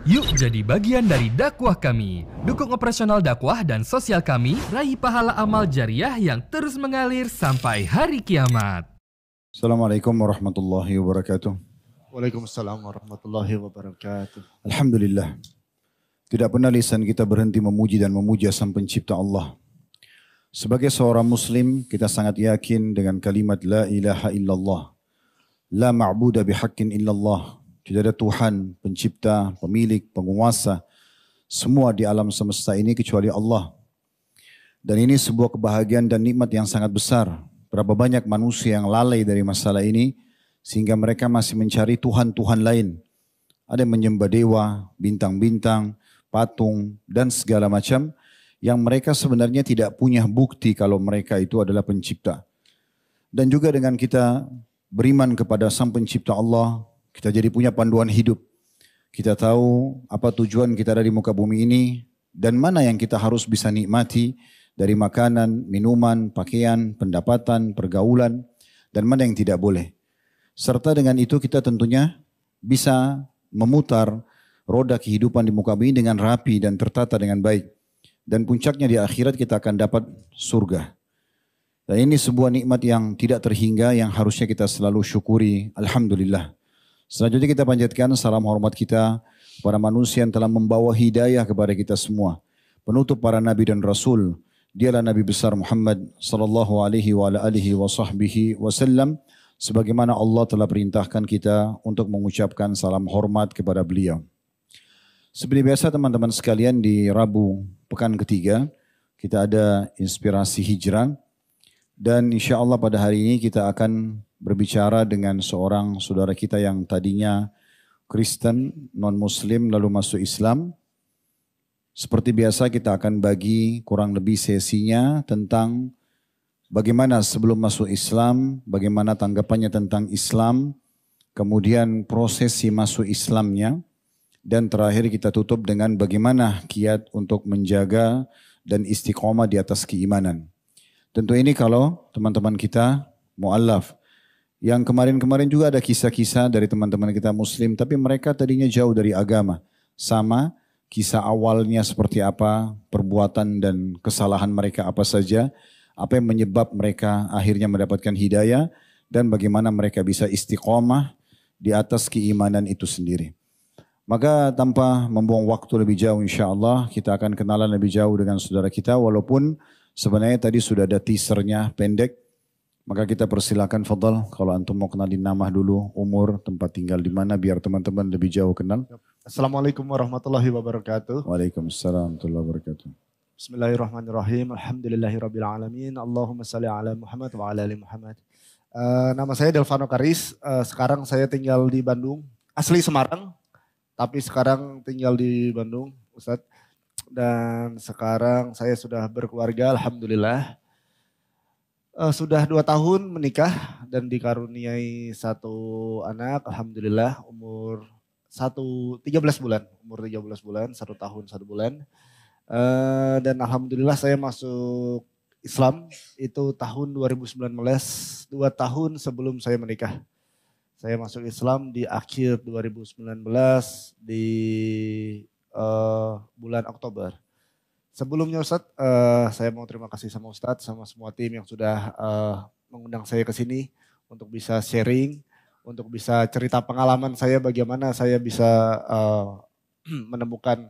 Yuk jadi bagian dari dakwah kami. Dukung operasional dakwah dan sosial kami, raih pahala amal jariah yang terus mengalir sampai hari kiamat. Assalamualaikum warahmatullahi wabarakatuh. Waalaikumsalam warahmatullahi wabarakatuh. Alhamdulillah. Tidak pernah lisan kita berhenti memuji dan memuja Sang Pencipta Allah. Sebagai seorang muslim, kita sangat yakin dengan kalimat la ilaha illallah. La ma'buda bihaqqin illallah. Tidak ada Tuhan, pencipta, pemilik, penguasa, semua di alam semesta ini kecuali Allah. Dan ini sebuah kebahagiaan dan nikmat yang sangat besar. Berapa banyak manusia yang lalai dari masalah ini, sehingga mereka masih mencari Tuhan-Tuhan lain. Ada yang menyembah dewa, bintang-bintang, patung, dan segala macam, yang mereka sebenarnya tidak punya bukti kalau mereka itu adalah pencipta. Dan juga dengan kita beriman kepada Sang Pencipta Allah, kita jadi punya panduan hidup. Kita tahu apa tujuan kita ada di muka bumi ini dan mana yang kita harus bisa nikmati dari makanan, minuman, pakaian, pendapatan, pergaulan dan mana yang tidak boleh. Serta dengan itu kita tentunya bisa memutar roda kehidupan di muka bumi dengan rapi dan tertata dengan baik. Dan puncaknya di akhirat kita akan dapat surga. Dan ini sebuah nikmat yang tidak terhingga yang harusnya kita selalu syukuri. Alhamdulillah. Selanjutnya kita panjatkan salam hormat kita para manusia yang telah membawa hidayah kepada kita semua. Penutup para nabi dan rasul. Dialah Nabi besar Muhammad sallallahu alaihi wa alihi wa sahbihi wasallam. Sebagaimana Allah telah perintahkan kita untuk mengucapkan salam hormat kepada beliau. Seperti biasa teman-teman sekalian di Rabu pekan ketiga kita ada inspirasi hijrah. Dan insya Allah pada hari ini kita akan berbicara dengan seorang saudara kita yang tadinya Kristen, non-Muslim lalu masuk Islam. Seperti biasa kita akan bagi kurang lebih sesinya tentang bagaimana sebelum masuk Islam, bagaimana tanggapannya tentang Islam, kemudian prosesi masuk Islamnya, dan terakhir kita tutup dengan bagaimana kiat untuk menjaga dan istiqomah di atas keimanan. Tentu ini kalau teman-teman kita mu'allaf. Yang kemarin-kemarin juga ada kisah-kisah dari teman-teman kita muslim. Tapi mereka tadinya jauh dari agama. Sama kisah awalnya seperti apa. Perbuatan dan kesalahan mereka apa saja. Apa yang menyebab mereka akhirnya mendapatkan hidayah. Dan bagaimana mereka bisa istiqomah di atas keimanan itu sendiri. Maka tanpa membuang waktu lebih jauh insya Allah. Kita akan kenalan lebih jauh dengan saudara kita. Walaupun sebenarnya tadi sudah ada teasernya pendek, maka kita persilakan fadal kalau antum mau kenalin nama dulu, umur, tempat tinggal di mana biar teman-teman lebih jauh kenal. Assalamualaikum warahmatullahi wabarakatuh. Waalaikumsalam warahmatullahi wabarakatuh. Bismillahirrahmanirrahim. Alhamdulillahirabbil alamin. Allahumma shalli ala Muhammad wa ala ali Muhammad. Nama saya Delvano Karis. Sekarang saya tinggal di Bandung. Asli Semarang, tapi sekarang tinggal di Bandung, Ustadz. Dan sekarang saya sudah berkeluarga, alhamdulillah. Sudah 2 tahun menikah dan dikaruniai 1 anak, alhamdulillah, umur 13 bulan. Umur 13 bulan, 1 tahun 1 bulan. Dan alhamdulillah saya masuk Islam itu tahun 2019, 2 tahun sebelum saya menikah. Saya masuk Islam di akhir 2019 di bulan Oktober. Sebelumnya Ustadz, saya mau terima kasih sama Ustadz, sama semua tim yang sudah mengundang saya ke sini untuk bisa sharing, untuk bisa cerita pengalaman saya bagaimana saya bisa menemukan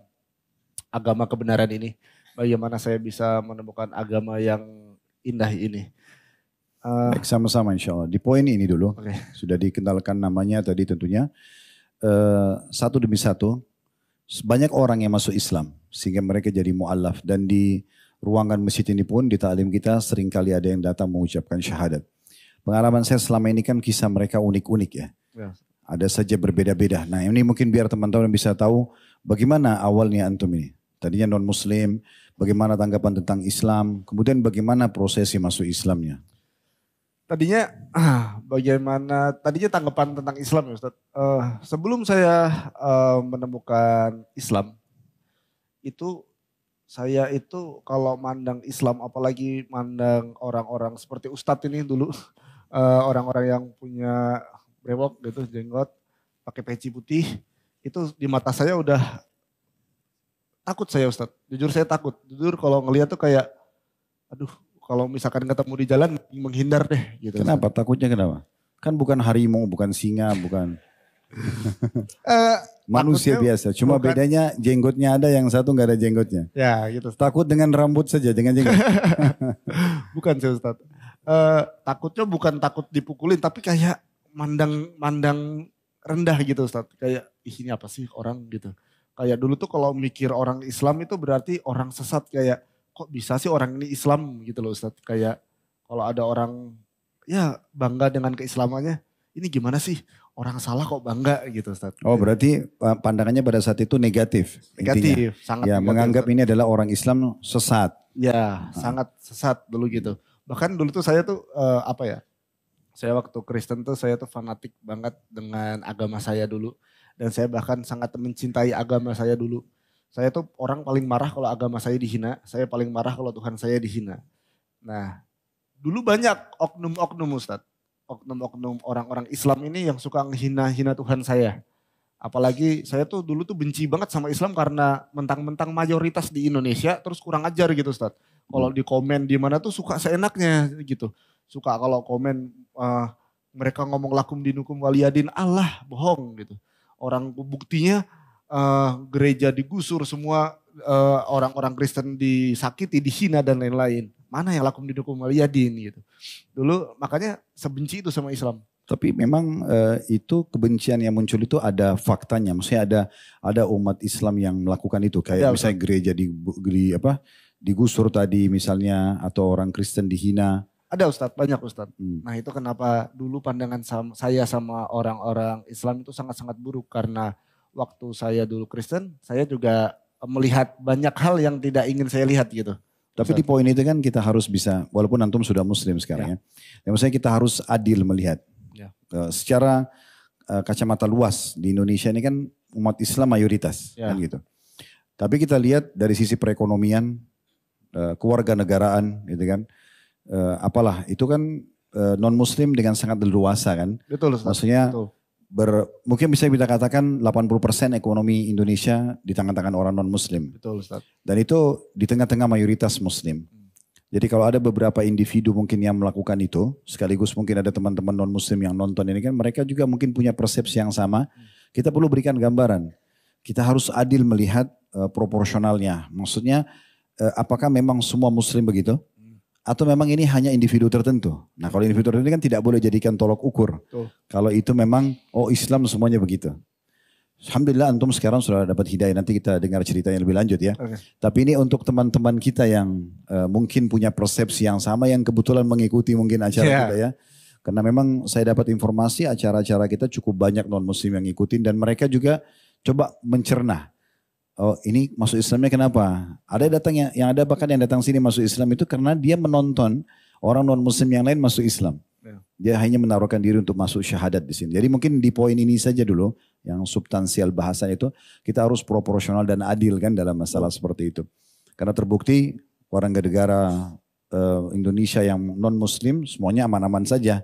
agama kebenaran ini, bagaimana saya bisa menemukan agama yang indah ini. Baik, sama-sama insya Allah. Di poin ini dulu, sudah dikenalkan namanya tadi tentunya, satu demi satu. Banyak orang yang masuk Islam sehingga mereka jadi mu'allaf dan di ruangan masjid ini pun di ta'lim kita seringkali ada yang datang mengucapkan syahadat. Pengalaman saya selama ini kan kisah mereka unik-unik ya. Ada saja berbeda-beda. Nah ini mungkin biar teman-teman bisa tahu bagaimana awalnya antum ini. Tadinya non-muslim, bagaimana tanggapan tentang Islam, kemudian bagaimana prosesi masuk Islamnya. Tadinya tanggapan tentang Islam ya Ustaz. Sebelum saya menemukan Islam, itu saya itu kalau mandang Islam, apalagi mandang orang-orang seperti Ustadz ini dulu, orang-orang yang punya brewok gitu, jenggot, pakai peci putih, itu di mata saya udah takut saya Ustadz. Jujur saya takut. Jujur kalau ngelihat tuh kayak, aduh kalau misalkan ketemu di jalan menghindar deh gitu. Kenapa? Takutnya kenapa? Kan bukan harimau, bukan singa, bukan manusia biasa. Cuma bukan, bedanya jenggotnya ada, yang satu nggak ada jenggotnya. Ya gitu. Takut dengan rambut saja, dengan jenggot. Bukan sih Ustaz. Takutnya bukan takut dipukulin, tapi kayak mandang rendah gitu Ustaz. Kayak ini apa sih orang gitu. Kayak dulu tuh kalau mikir orang Islam itu berarti orang sesat, kayak kok bisa sih orang ini Islam gitu loh Ustaz. Kayak kalau ada orang ya bangga dengan keislamannya, ini gimana sih orang salah kok bangga gitu Ustaz. Oh berarti pandangannya pada saat itu negatif. Negatif, intinya. Sangat ya, negatif. Menganggap Ustaz, ini adalah orang Islam sesat. Ya, sangat sesat dulu gitu. Bahkan dulu tuh saya tuh saya waktu Kristen tuh saya tuh fanatik banget dengan agama saya dulu. Dan saya bahkan sangat mencintai agama saya dulu. Saya tuh orang paling marah kalau agama saya dihina. Saya paling marah kalau Tuhan saya dihina. Nah, dulu banyak oknum-oknum Ustadz. Oknum-oknum orang-orang Islam ini yang suka menghina-hina Tuhan saya. Apalagi saya tuh dulu tuh benci banget sama Islam karena mentang-mentang mayoritas di Indonesia terus kurang ajar gitu Ustadz. Kalau di komen di mana tuh suka seenaknya gitu. Suka kalau komen mereka ngomong lakum dinukum waliyadin, Allah bohong gitu. Orang buktinya gereja digusur, semua orang-orang Kristen disakiti, dihina dan lain-lain. Mana yang lakum dinukum waliyadin gitu. Dulu makanya sebenci itu sama Islam. Tapi memang itu kebencian yang muncul itu ada faktanya. Maksudnya ada umat Islam yang melakukan itu. Kayak misalnya gereja digusur tadi misalnya, atau orang Kristen dihina. Ada Ustadz, banyak Ustadz. Nah itu kenapa dulu pandangan saya sama orang-orang Islam itu sangat-sangat buruk. Karena waktu saya dulu Kristen, saya juga melihat banyak hal yang tidak ingin saya lihat gitu. Tapi Ustadz, di poin itu kan kita harus bisa, walaupun antum sudah muslim sekarang ya. Maksudnya kita harus adil melihat. Ya. Secara kacamata luas di Indonesia ini kan umat Islam mayoritas. Kan gitu. Tapi kita lihat dari sisi perekonomian, kewarganegaraan gitu kan. Apalah itu kan non muslim dengan sangat leluasa kan. Betul Ustaz. Maksudnya mungkin bisa kita katakan 80% ekonomi Indonesia di tangan-tangan orang non muslim. Betul Ustaz. Dan itu di tengah-tengah mayoritas muslim. Jadi kalau ada beberapa individu mungkin yang melakukan itu, sekaligus mungkin ada teman-teman non muslim yang nonton ini kan, mereka juga mungkin punya persepsi yang sama. Kita perlu berikan gambaran. Kita harus adil melihat proporsionalnya. Maksudnya apakah memang semua muslim begitu? Atau memang ini hanya individu tertentu. Nah kalau individu tertentu kan tidak boleh jadikan tolok ukur. Kalau itu memang, Islam semuanya begitu. Alhamdulillah antum sekarang sudah dapat hidayah. Nanti kita dengar ceritanya lebih lanjut ya. Tapi ini untuk teman-teman kita yang mungkin punya persepsi yang sama, yang kebetulan mengikuti mungkin acara kita ya. Karena memang saya dapat informasi acara-acara kita cukup banyak non muslim yang ngikutin. Dan mereka juga coba mencerna. Oh ini masuk Islamnya kenapa? Ada yang ada bahkan yang datang sini masuk Islam itu karena dia menonton orang non muslim yang lain masuk Islam. Dia hanya menaruhkan diri untuk masuk syahadat di sini. Jadi mungkin di poin ini saja dulu yang substansial bahasan itu kita harus proporsional dan adil kan dalam masalah seperti itu. Karena terbukti warga negara Indonesia yang non muslim semuanya aman-aman saja.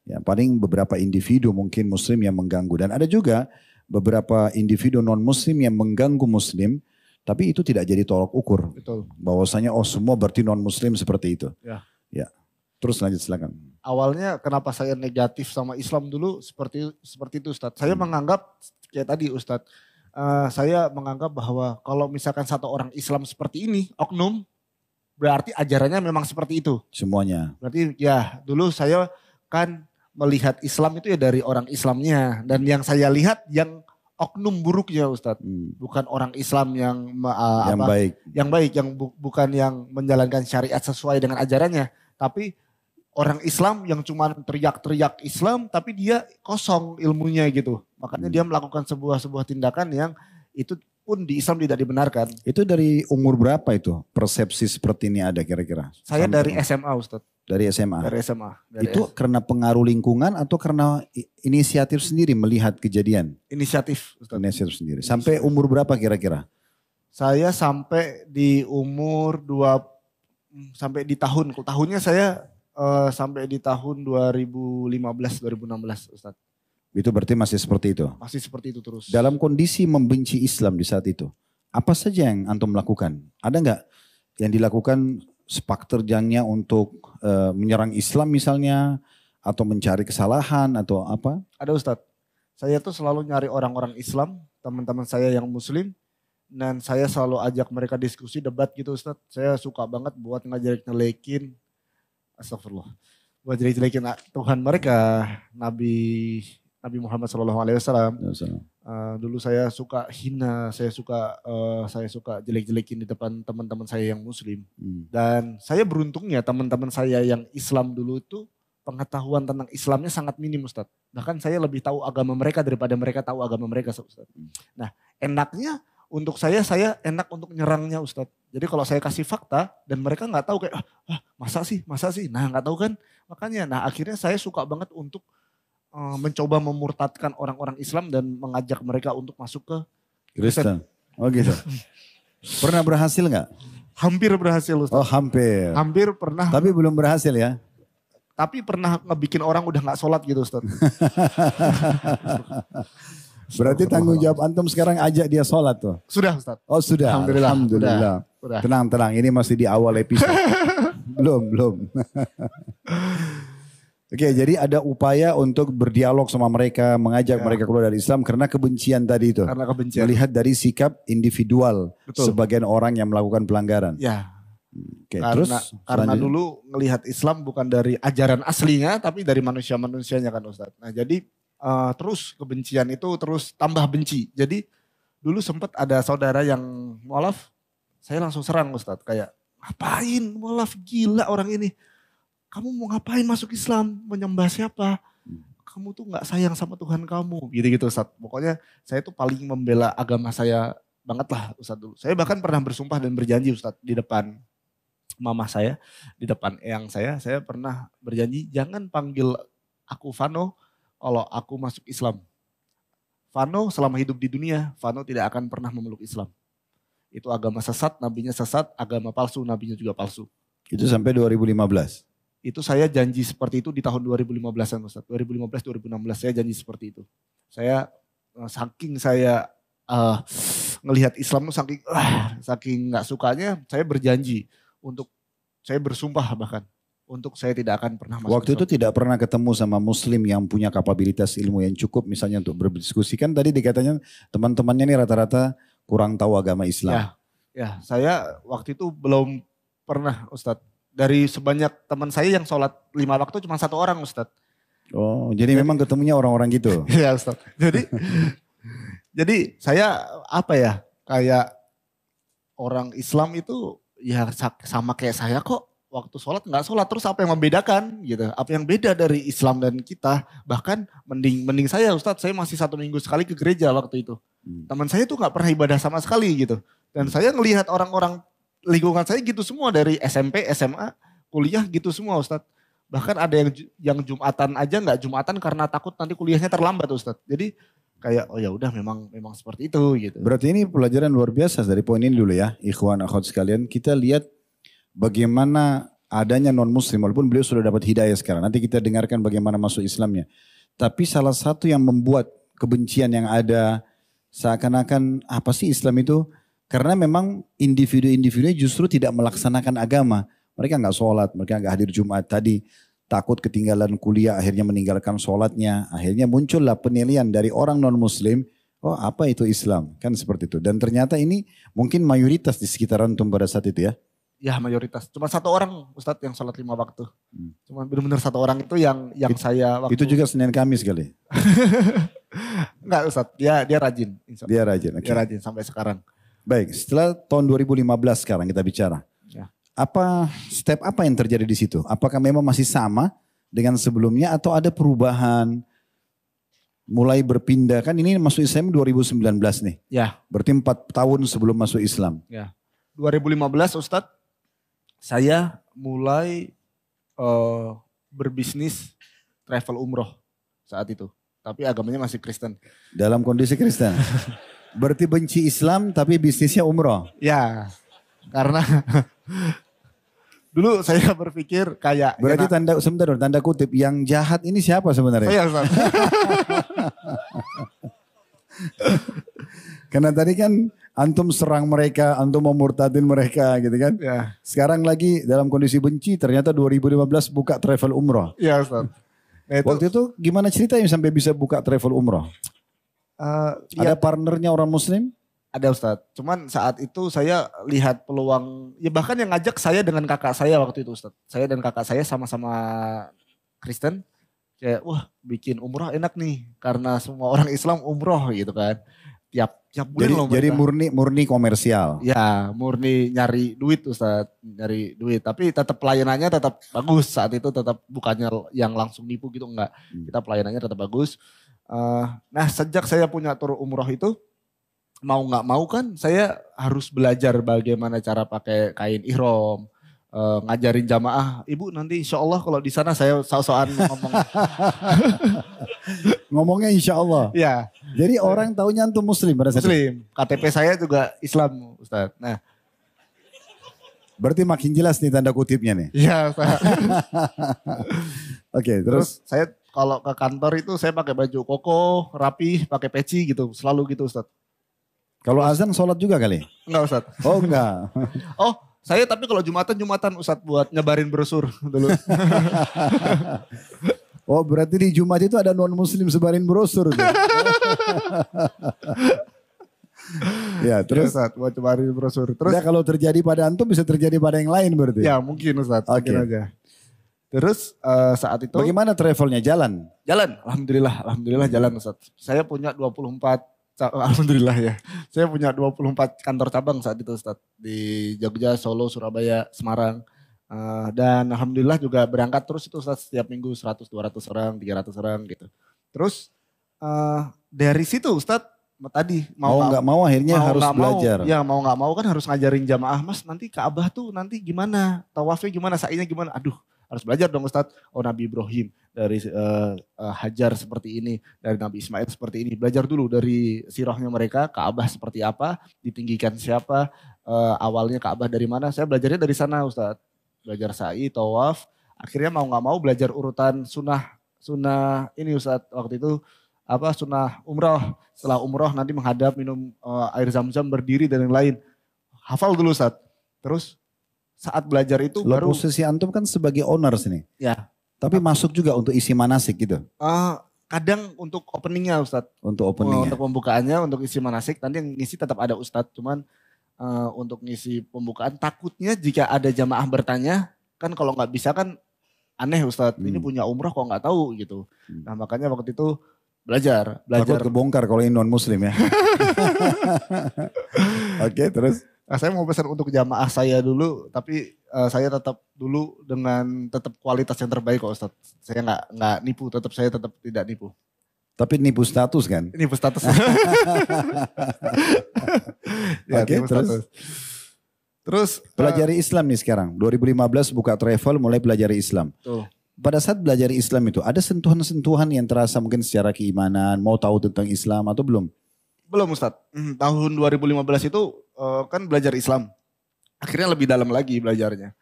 Ya, paling beberapa individu mungkin muslim yang mengganggu, dan ada juga beberapa individu non muslim yang mengganggu muslim, tapi itu tidak jadi tolok ukur. Betul. Bahwasanya semua berarti non muslim seperti itu. Ya. Terus lanjut silakan. Awalnya kenapa saya negatif sama Islam dulu seperti itu Ustadz. Saya menganggap kayak tadi Ustadz. Saya menganggap bahwa kalau misalkan satu orang Islam seperti ini, oknum, berarti ajarannya memang seperti itu. Semuanya. Berarti ya dulu saya kan melihat Islam itu ya dari orang Islamnya. Dan yang saya lihat yang oknum buruknya Ustadz. Bukan orang Islam yang baik. Yang baik, bukan yang menjalankan syariat sesuai dengan ajarannya. Tapi orang Islam yang cuma teriak-teriak Islam tapi dia kosong ilmunya gitu. Makanya dia melakukan sebuah tindakan yang itu pun di Islam tidak dibenarkan. Itu dari umur berapa itu persepsi seperti ini ada kira-kira? Saya dari SMA Ustadz. Dari SMA? Dari SMA. Itu karena pengaruh lingkungan atau karena inisiatif sendiri melihat kejadian? Inisiatif Ustadz. Inisiatif sendiri. Sampai umur berapa kira-kira? Saya sampai di umur sampai di tahunnya saya sampai di tahun 2015-2016 Ustadz. Itu berarti masih seperti itu. Masih seperti itu terus. Dalam kondisi membenci Islam di saat itu, apa saja yang antum lakukan? Ada nggak yang dilakukan sepak terjangnya untuk menyerang Islam misalnya, atau mencari kesalahan atau apa? Ada Ustadz, saya tuh selalu nyari orang-orang Islam, teman-teman saya yang Muslim, dan saya selalu ajak mereka diskusi, debat gitu Ustadz. Saya suka banget buat ngejelek-jelekin, astagfirullah, buat jelek-jelekin Tuhan mereka, Nabi Muhammad SAW. Dulu saya suka hina, saya suka jelek-jelekin di depan teman-teman saya yang Muslim. Dan saya beruntungnya teman-teman saya yang Islam dulu itu pengetahuan tentang Islamnya sangat minim Ustadz. Bahkan saya lebih tahu agama mereka daripada mereka tahu agama mereka Ustadz. Nah enaknya untuk saya enak untuk nyerangnya Ustadz. Jadi kalau saya kasih fakta dan mereka nggak tahu kayak masa sih, nah nggak tahu kan. Makanya nah akhirnya saya suka banget untuk mencoba memurtadkan orang-orang Islam dan mengajak mereka untuk masuk ke Kristen. Oh gitu. Pernah berhasil nggak? Hampir berhasil Ustaz. Oh hampir. Hampir pernah. Tapi belum berhasil ya? Tapi pernah ngebikin orang udah gak sholat gitu Ustaz. Berarti tanggung jawab antum sekarang ajak dia sholat tuh? Sudah Ustaz. Oh sudah. Alhamdulillah. Udah. Tenang. Ini masih di awal episode. belum. Oke, jadi ada upaya untuk berdialog sama mereka, mengajak mereka keluar dari Islam karena kebencian tadi itu. Karena kebencian. Melihat dari sikap individual sebagian orang yang melakukan pelanggaran. Ya. Oke, karena dulu ngelihat Islam bukan dari ajaran aslinya, tapi dari manusia-manusianya kan Ustadz. Nah jadi terus kebencian itu terus tambah benci. Jadi dulu sempat ada saudara yang mualaf, saya langsung serang Ustadz. Kayak ngapain mualaf, gila orang ini. Kamu mau ngapain masuk Islam? Menyembah siapa? Kamu tuh gak sayang sama Tuhan kamu. Gitu-gitu Ustadz. Pokoknya saya tuh paling membela agama saya banget lah Ustadz dulu. Saya bahkan pernah bersumpah dan berjanji Ustadz di depan mama saya, di depan eyang saya pernah berjanji jangan panggil aku Vano kalau aku masuk Islam. Vano selama hidup di dunia, Vano tidak akan pernah memeluk Islam. Itu agama sesat, nabinya sesat, agama palsu, nabinya juga palsu. Itu sampai 2015? Itu saya janji seperti itu di tahun 2015-an Ustaz. 2015-2016 saya janji seperti itu. Saya saking saya ngelihat Islam saking gak sukanya, saya berjanji untuk, saya bersumpah bahkan, untuk saya tidak akan pernah masuk Waktu Islam. itu tidak pernah ketemu sama muslim yang punya kapabilitas ilmu yang cukup misalnya untuk berdiskusi. Kan tadi dikatanya teman-temannya ini rata-rata kurang tahu agama Islam. Ya, saya waktu itu belum pernah Ustadz. Dari sebanyak teman saya yang sholat 5 waktu cuma 1 orang Ustadz. Oh, jadi memang ketemunya orang-orang gitu? Iya Ustadz. Jadi saya apa ya, kayak orang Islam itu ya sama kayak saya kok. Waktu sholat nggak sholat, terus apa yang membedakan gitu? Apa yang beda dari Islam dan kita? Bahkan mending saya Ustadz, saya masih 1 minggu sekali ke gereja waktu itu. Teman saya tuh nggak pernah ibadah sama sekali gitu. Dan saya ngelihat orang-orang lingkungan saya gitu semua, dari SMP, SMA, kuliah gitu semua Ustadz. Bahkan ada yang Jumatan aja nggak Jumatan karena takut nanti kuliahnya terlambat Ustadz. Jadi kayak oh ya udah memang seperti itu gitu. Berarti ini pelajaran luar biasa dari poin ini dulu ya, ikhwan akhwat sekalian. Kita lihat bagaimana adanya non muslim, walaupun beliau sudah dapat hidayah sekarang. Nanti kita dengarkan bagaimana masuk Islamnya. Tapi salah satu yang membuat kebencian yang ada seakan-akan apa sih Islam itu? Karena memang individu-individunya justru tidak melaksanakan agama. Mereka nggak sholat, mereka nggak hadir Jumat tadi. Takut ketinggalan kuliah, akhirnya meninggalkan sholatnya. Akhirnya muncullah penilaian dari orang non-muslim, oh apa itu Islam? Kan seperti itu. Dan ternyata ini mungkin mayoritas di sekitar antum pada saat itu ya? Ya mayoritas. Cuma 1 orang Ustadz yang sholat 5 waktu. Cuma benar-benar 1 orang itu yang saya waktu. Itu juga Senin Kamis kali? Enggak Ustadz, dia rajin. Dia rajin, okay. Dia rajin sampai sekarang. Baik, setelah tahun 2015 sekarang kita bicara. Ya. Step apa yang terjadi di situ? Apakah memang masih sama dengan sebelumnya atau ada perubahan? Mulai berpindah, kan ini masuk Islam 2019 nih. Ya. Berarti 4 tahun sebelum masuk Islam. Ya. 2015 Ustadz, saya mulai berbisnis travel umroh saat itu. Tapi agamanya masih Kristen. Dalam kondisi Kristen? Berarti benci Islam tapi bisnisnya umroh? Ya, karena dulu saya berpikir kayak. Berarti tanda kutip yang jahat ini siapa sebenarnya? Saya Ustaz. Karena tadi kan antum serang mereka, antum memurtadin mereka gitu kan. Ya, Sekarang lagi dalam kondisi benci ternyata 2015 buka travel umroh. ya Ustaz. Nah, Waktu itu gimana ceritanya sampai bisa buka travel umroh? ya, Ada partnernya orang muslim? ada Ustaz. Cuman saat itu saya lihat peluang, ya bahkan yang ngajak saya dengan kakak saya waktu itu Ustaz. Saya dan kakak saya sama-sama Kristen. Kayak wah bikin umroh enak nih. Karena semua orang Islam umroh gitu kan. Tiap bulan loh Jadi mereka. murni komersial. Ya murni nyari duit Ustaz. Nyari duit. Tapi tetap pelayanannya tetap bagus. Saat itu tetap bukannya yang langsung nipu gitu enggak. Kita pelayanannya tetap bagus. Nah sejak saya punya tur umroh itu. Mau nggak mau kan saya harus belajar bagaimana cara pakai kain ihram, ngajarin jamaah. Ibu nanti insya Allah kalau di sana saya so-soan ngomong. Ngomongnya insya Allah. Ya Jadi orang taunya antum muslim pada saat itu. Muslim, KTP saya juga Islam Ustaz. Nah Berarti makin jelas nih tanda kutipnya nih. iya Ustaz. Oke, Terus terus saya kalau ke kantor itu saya pakai baju koko, rapi, pakai peci gitu. Selalu gitu Ustaz. kalau azan sholat juga kali? Enggak Ustaz. Oh enggak. Oh saya tapi kalau Jumatan Ustaz buat nyebarin brosur dulu. Oh berarti di Jumat itu ada non muslim sebarin brosur tuh. Ya terus Ustaz buat nyebarin brosur. Terus ya, kalau terjadi pada antum bisa terjadi pada yang lain berarti. ya mungkin Ustaz, Oke. mungkin aja. Terus saat itu Bagaimana travelnya, jalan? jalan, alhamdulillah jalan Ustaz. Saya punya alhamdulillah ya. Saya punya 24 kantor cabang saat itu Ustaz. Di Jogja, Solo, Surabaya, Semarang. Dan alhamdulillah juga berangkat terus itu Ustaz. Setiap minggu 100, 200 orang, 300 orang gitu. Terus dari situ Ustaz tadi Mau nggak mau akhirnya harus nggak mau, belajar. ya mau nggak mau kan harus ngajarin jamaah, Mas nanti Ka'bah tuh nanti gimana, tawafnya gimana, sa'inya gimana, aduh harus belajar dong Ustadz. Oh Nabi Ibrahim dari Hajar seperti ini, dari Nabi Ismail seperti ini, belajar dulu dari sirahnya mereka, Ka'bah seperti apa, ditinggikan siapa, awalnya Ka'bah dari mana, saya belajarnya dari sana Ustadz. Belajar sa'i, tawaf, akhirnya mau nggak mau belajar urutan sunnah ini Ustadz waktu itu, sunnah umroh. Setelah umroh nanti menghadap, minum air zam-zam, berdiri dan yang lain. Hafal dulu Ustaz. Terus saat belajar itu Lo baru posisi antum kan sebagai owners nih. ya Tapi masuk juga untuk isi manasik gitu. kadang untuk openingnya Ustaz. Untuk openingnya. Untuk pembukaannya, untuk isi manasik. Nanti yang ngisi tetap ada Ustaz. Cuman untuk ngisi pembukaan takutnya jika ada jamaah bertanya. Kan kalau nggak bisa kan aneh Ustaz. Ini punya umroh kok nggak tahu gitu. Nah makanya waktu itu belajar. Takut kebongkar kalau ini non muslim ya. Oke, terus. Nah, saya mau pesan untuk jamaah saya dulu, tapi saya tetap dulu dengan tetap kualitas yang terbaik kok Ustaz. Saya nggak nipu, saya tetap tidak nipu. Tapi nipu status kan? Nipu status. Ya, Oke, nipu status. Terus Pelajari Islam nih sekarang. 2015 buka travel mulai pelajari Islam. tuh. Pada saat belajar Islam itu ada sentuhan-sentuhan yang terasa mungkin secara keimanan, mau tahu tentang Islam atau belum? Belum Ustaz. Tahun 2015 itu kan belajar Islam. Akhirnya lebih dalam lagi belajarnya.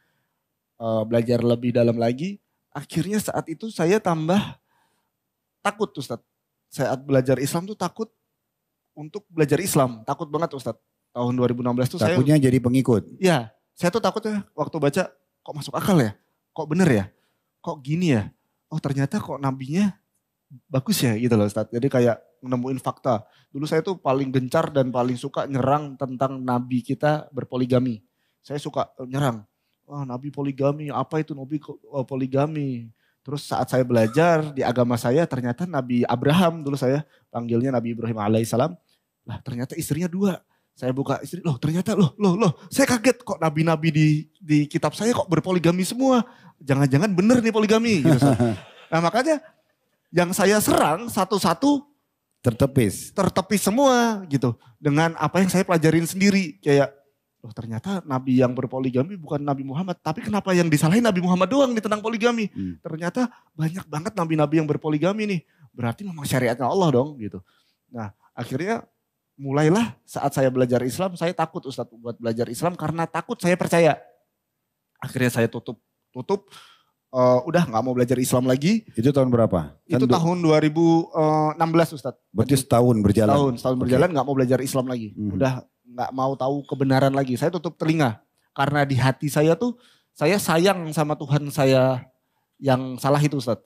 Belajar lebih dalam lagi. Akhirnya saat itu saya tambah takut Ustaz. Saat belajar Islam tuh takut untuk belajar Islam. Takut banget Ustaz. Tahun 2016 tuh Takutnya jadi pengikut. ya saya tuh takutnya waktu baca kok masuk akal ya? Kok bener ya? Kok gini ya? Oh ternyata kok nabinya bagus ya gitu loh Ustaz. Jadi kayak nemuin fakta. Dulu saya tuh paling gencar dan paling suka nyerang tentang nabi kita berpoligami. Saya suka nyerang. Wah nabi poligami, apa itu nabi poligami. Terus saat saya belajar di agama saya ternyata Nabi Abraham, dulu saya panggilnya Nabi Ibrahim alaihissalam. Lah ternyata istrinya 2. Saya buka istri, loh ternyata loh. Saya kaget kok nabi-nabi di kitab saya kok berpoligami semua. Jangan-jangan bener nih poligami. Gitu, nah makanya yang saya serang satu-satu Tertepis. tertepis semua gitu. Dengan apa yang saya pelajarin sendiri. Kayak, loh ternyata nabi yang berpoligami bukan Nabi Muhammad. Tapi kenapa yang disalahin Nabi Muhammad doang nih tentang poligami. Ternyata banyak banget nabi-nabi yang berpoligami nih. Berarti memang syariatnya Allah dong gitu. Nah akhirnya mulailah saat saya belajar Islam, saya takut Ustadz buat belajar Islam karena takut saya percaya. Akhirnya saya tutup udah nggak mau belajar Islam lagi. Itu tahun berapa? Itu tahun 2016 Ustadz. Berarti setahun berjalan. Setahun berjalan nggak mau belajar Islam lagi. Udah nggak mau tahu kebenaran lagi. Saya tutup telinga. Karena di hati saya tuh, saya sayang sama Tuhan saya yang salah itu Ustadz.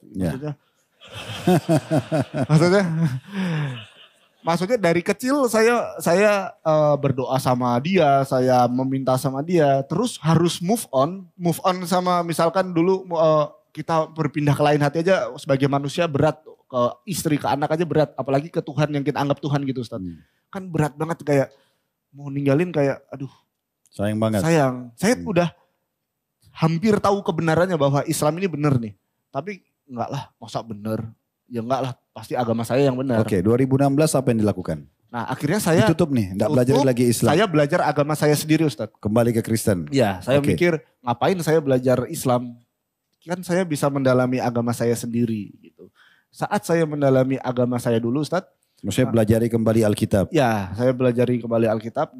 Maksudnya dari kecil saya berdoa sama dia, saya meminta sama dia, terus harus move on sama misalkan dulu kita berpindah ke lain hati aja sebagai manusia berat, ke istri, ke anak aja berat, apalagi ke Tuhan yang kita anggap Tuhan gitu Ustaz. Kan berat banget kayak mau ninggalin kayak aduh. Sayang banget. Saya udah hampir tahu kebenarannya bahwa Islam ini benar nih, tapi enggak lah, masa benar? Ya enggak lah, pasti agama saya yang benar. Oke, 2016 apa yang dilakukan? Nah akhirnya saya ditutup nih, enggak belajar lagi Islam. Saya belajar agama saya sendiri Ustadz. Kembali ke Kristen. Iya, saya mikir ngapain saya belajar Islam? Kan saya bisa mendalami agama saya sendiri gitu. Saat saya mendalami agama saya dulu Ustadz. Maksudnya belajari kembali Alkitab. Ya, saya belajari kembali Alkitab.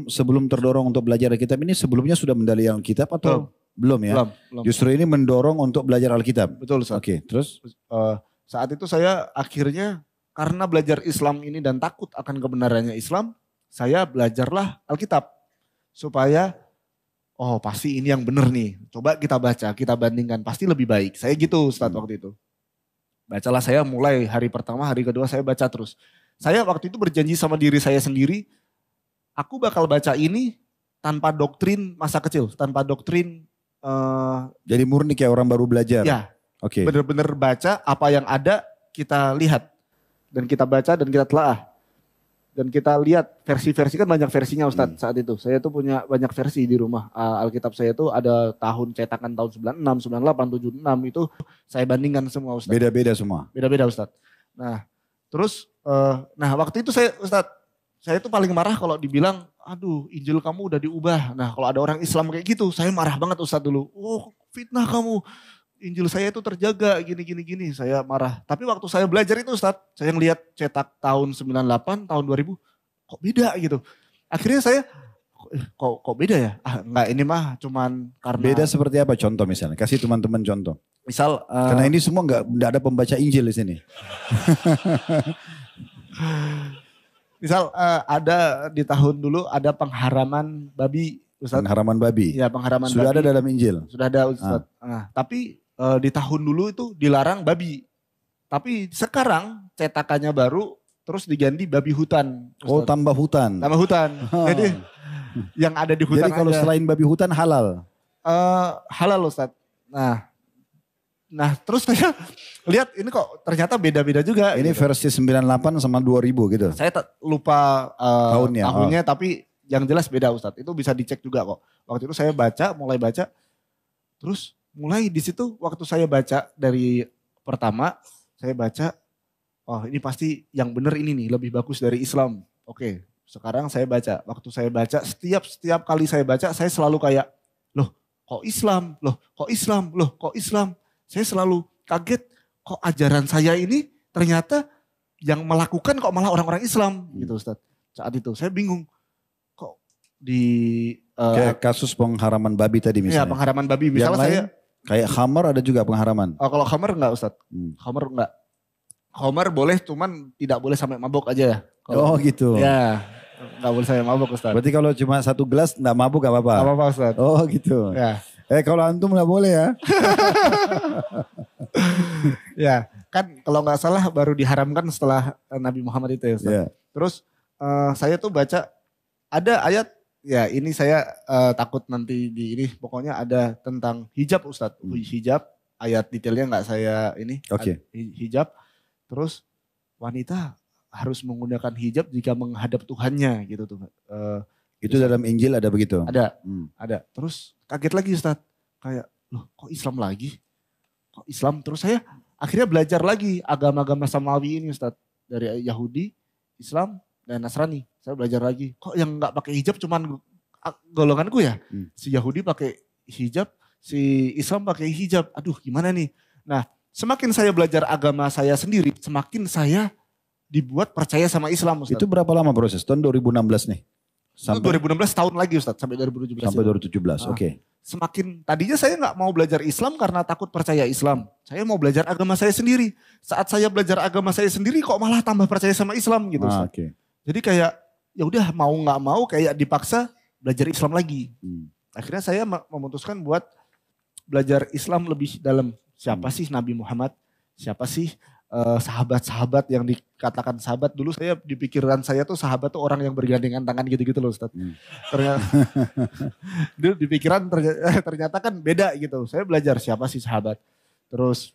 Sebelum terdorong untuk belajar Alkitab ini sebelumnya sudah mendalami Alkitab atau belum ya? Belum. Justru ini mendorong untuk belajar Alkitab. Betul Ustadz. Oke, terus? Saat itu saya akhirnya karena belajar Islam ini dan takut akan kebenarannya Islam, saya belajarlah Alkitab. Supaya, oh pasti ini yang benar nih. Coba kita baca, kita bandingkan, pasti lebih baik. Saya gitu Ustadz waktu itu. Bacalah saya mulai hari pertama, hari kedua saya baca terus. Saya waktu itu berjanji sama diri saya sendiri, aku bakal baca ini tanpa doktrin masa kecil, tanpa doktrin. Jadi murni kayak orang baru belajar? Ya. Oke. Bener-bener baca apa yang ada kita lihat. Dan kita baca dan kita telaah. Dan kita lihat versi-versi kan banyak versinya Ustadz saat itu. Saya tuh punya banyak versi di rumah. Alkitab saya tuh ada tahun cetakan tahun 96, 98, 76 itu saya bandingkan semua Ustadz. Beda-beda semua? Beda-beda Ustadz. Nah terus, waktu itu saya tuh paling marah kalau dibilang, aduh Injil kamu udah diubah. Nah kalau ada orang Islam kayak gitu, saya marah banget Ustadz dulu. Oh fitnah kamu. Injil saya itu terjaga gini, saya marah. Tapi waktu saya belajar itu Ustadz, saya ngelihat cetak tahun 98, tahun 2000, kok beda gitu. Akhirnya saya, kok beda ya? Enggak ini mah cuman karena. Beda seperti apa contoh misalnya? Kasih teman-teman contoh. Misal. Karena ini semua enggak ada pembaca Injil di sini. Misal ada di tahun dulu ada pengharaman babi Ustadz. Pengharaman babi? Ya pengharaman Sudah babi. Ada dalam Injil? Sudah ada Ustadz. Tapi di tahun dulu itu dilarang babi. Tapi sekarang cetakannya baru terus diganti babi hutan. Ustadz. Oh tambah hutan? Tambah hutan. Jadi yang ada di hutan. Jadi kalau selain babi hutan halal? Halal Ustadz. Nah terus saya lihat ini kok ternyata beda-beda juga. Ini gitu. Versi 98 sama 2000 gitu? Saya lupa tahunnya tapi yang jelas beda Ustadz. Itu bisa dicek juga kok. Waktu itu saya mulai baca. Terus mulai di situ waktu saya baca dari pertama, saya baca, oh ini pasti yang benar ini nih, lebih bagus dari Islam. Oke, sekarang saya baca. Waktu saya baca, setiap kali saya baca, saya selalu kayak, loh kok Islam, loh kok Islam, loh kok Islam. Saya selalu kaget, kok ajaran saya ini ternyata yang melakukan kok malah orang-orang Islam gitu Ustadz. Saat itu saya bingung, kok kayak kasus pengharaman babi tadi misalnya. Iya pengharaman babi, misalnya saya. Kayak khamar ada juga pengharaman? Oh, kalau khamar enggak Ustadz, khamar enggak. Khamar boleh cuman tidak boleh sampai mabuk aja. Oh gitu. Ya, enggak boleh sampai mabuk Ustadz. Berarti kalau cuma satu gelas enggak mabuk enggak apa-apa? Enggak apa-apa Ustadz. Oh gitu. Ya. Kalau antum enggak boleh ya. Ya, kan kalau enggak salah baru diharamkan setelah Nabi Muhammad itu ya Ustadz. Yeah. Terus saya tuh baca ada ayat. Ya ini saya takut nanti di ini pokoknya ada tentang hijab Ustadz. Hijab ayat detailnya nggak saya ini. Oke. Hijab terus wanita harus menggunakan hijab jika menghadap Tuhannya gitu tuh. Itu dalam Injil ada begitu? Ada. Terus kaget lagi Ustadz. Kayak loh kok Islam lagi? Kok Islam? Terus saya akhirnya belajar lagi agama-agama Samawi ini Ustadz. Dari Yahudi, Islam, dan Nasrani. Saya belajar lagi. Kok yang nggak pakai hijab cuman golonganku ya? Si Yahudi pakai hijab, si Islam pakai hijab. Aduh gimana nih? Nah semakin saya belajar agama saya sendiri, semakin saya dibuat percaya sama Islam Ustaz. Itu berapa lama proses? Tahun 2016 nih? Itu 2016 tahun lagi Ustadz, sampai 2017. Sampai 2017, oke. Semakin, tadinya saya nggak mau belajar Islam karena takut percaya Islam. Saya mau belajar agama saya sendiri. Saat saya belajar agama saya sendiri kok malah tambah percaya sama Islam gitu Ustadz. Okay. Jadi kayak ya udah mau nggak mau kayak dipaksa belajar Islam lagi. Akhirnya saya memutuskan buat belajar Islam lebih dalam. Siapa sih Nabi Muhammad? Siapa sih sahabat-sahabat yang dikatakan sahabat? Dulu saya di pikiran saya tuh sahabat tuh orang yang bergandengan tangan gitu-gitu loh Ustaz. Ternyata dulu di pikiran ternyata kan beda gitu. Saya belajar siapa sih sahabat. Terus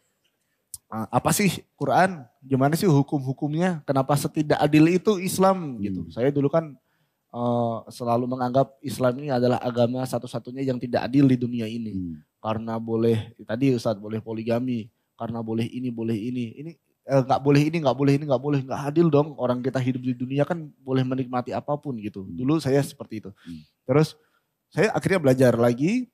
apa sih Quran? Gimana sih hukum-hukumnya? Kenapa setidak adil itu Islam gitu. Saya dulu kan selalu menganggap Islam ini adalah agama satu-satunya yang tidak adil di dunia ini. Karena boleh, tadi Ustaz boleh poligami, karena boleh ini, ini nggak boleh ini, nggak boleh ini, nggak adil dong. Orang kita hidup di dunia kan boleh menikmati apapun gitu. Dulu saya seperti itu. Terus saya akhirnya belajar lagi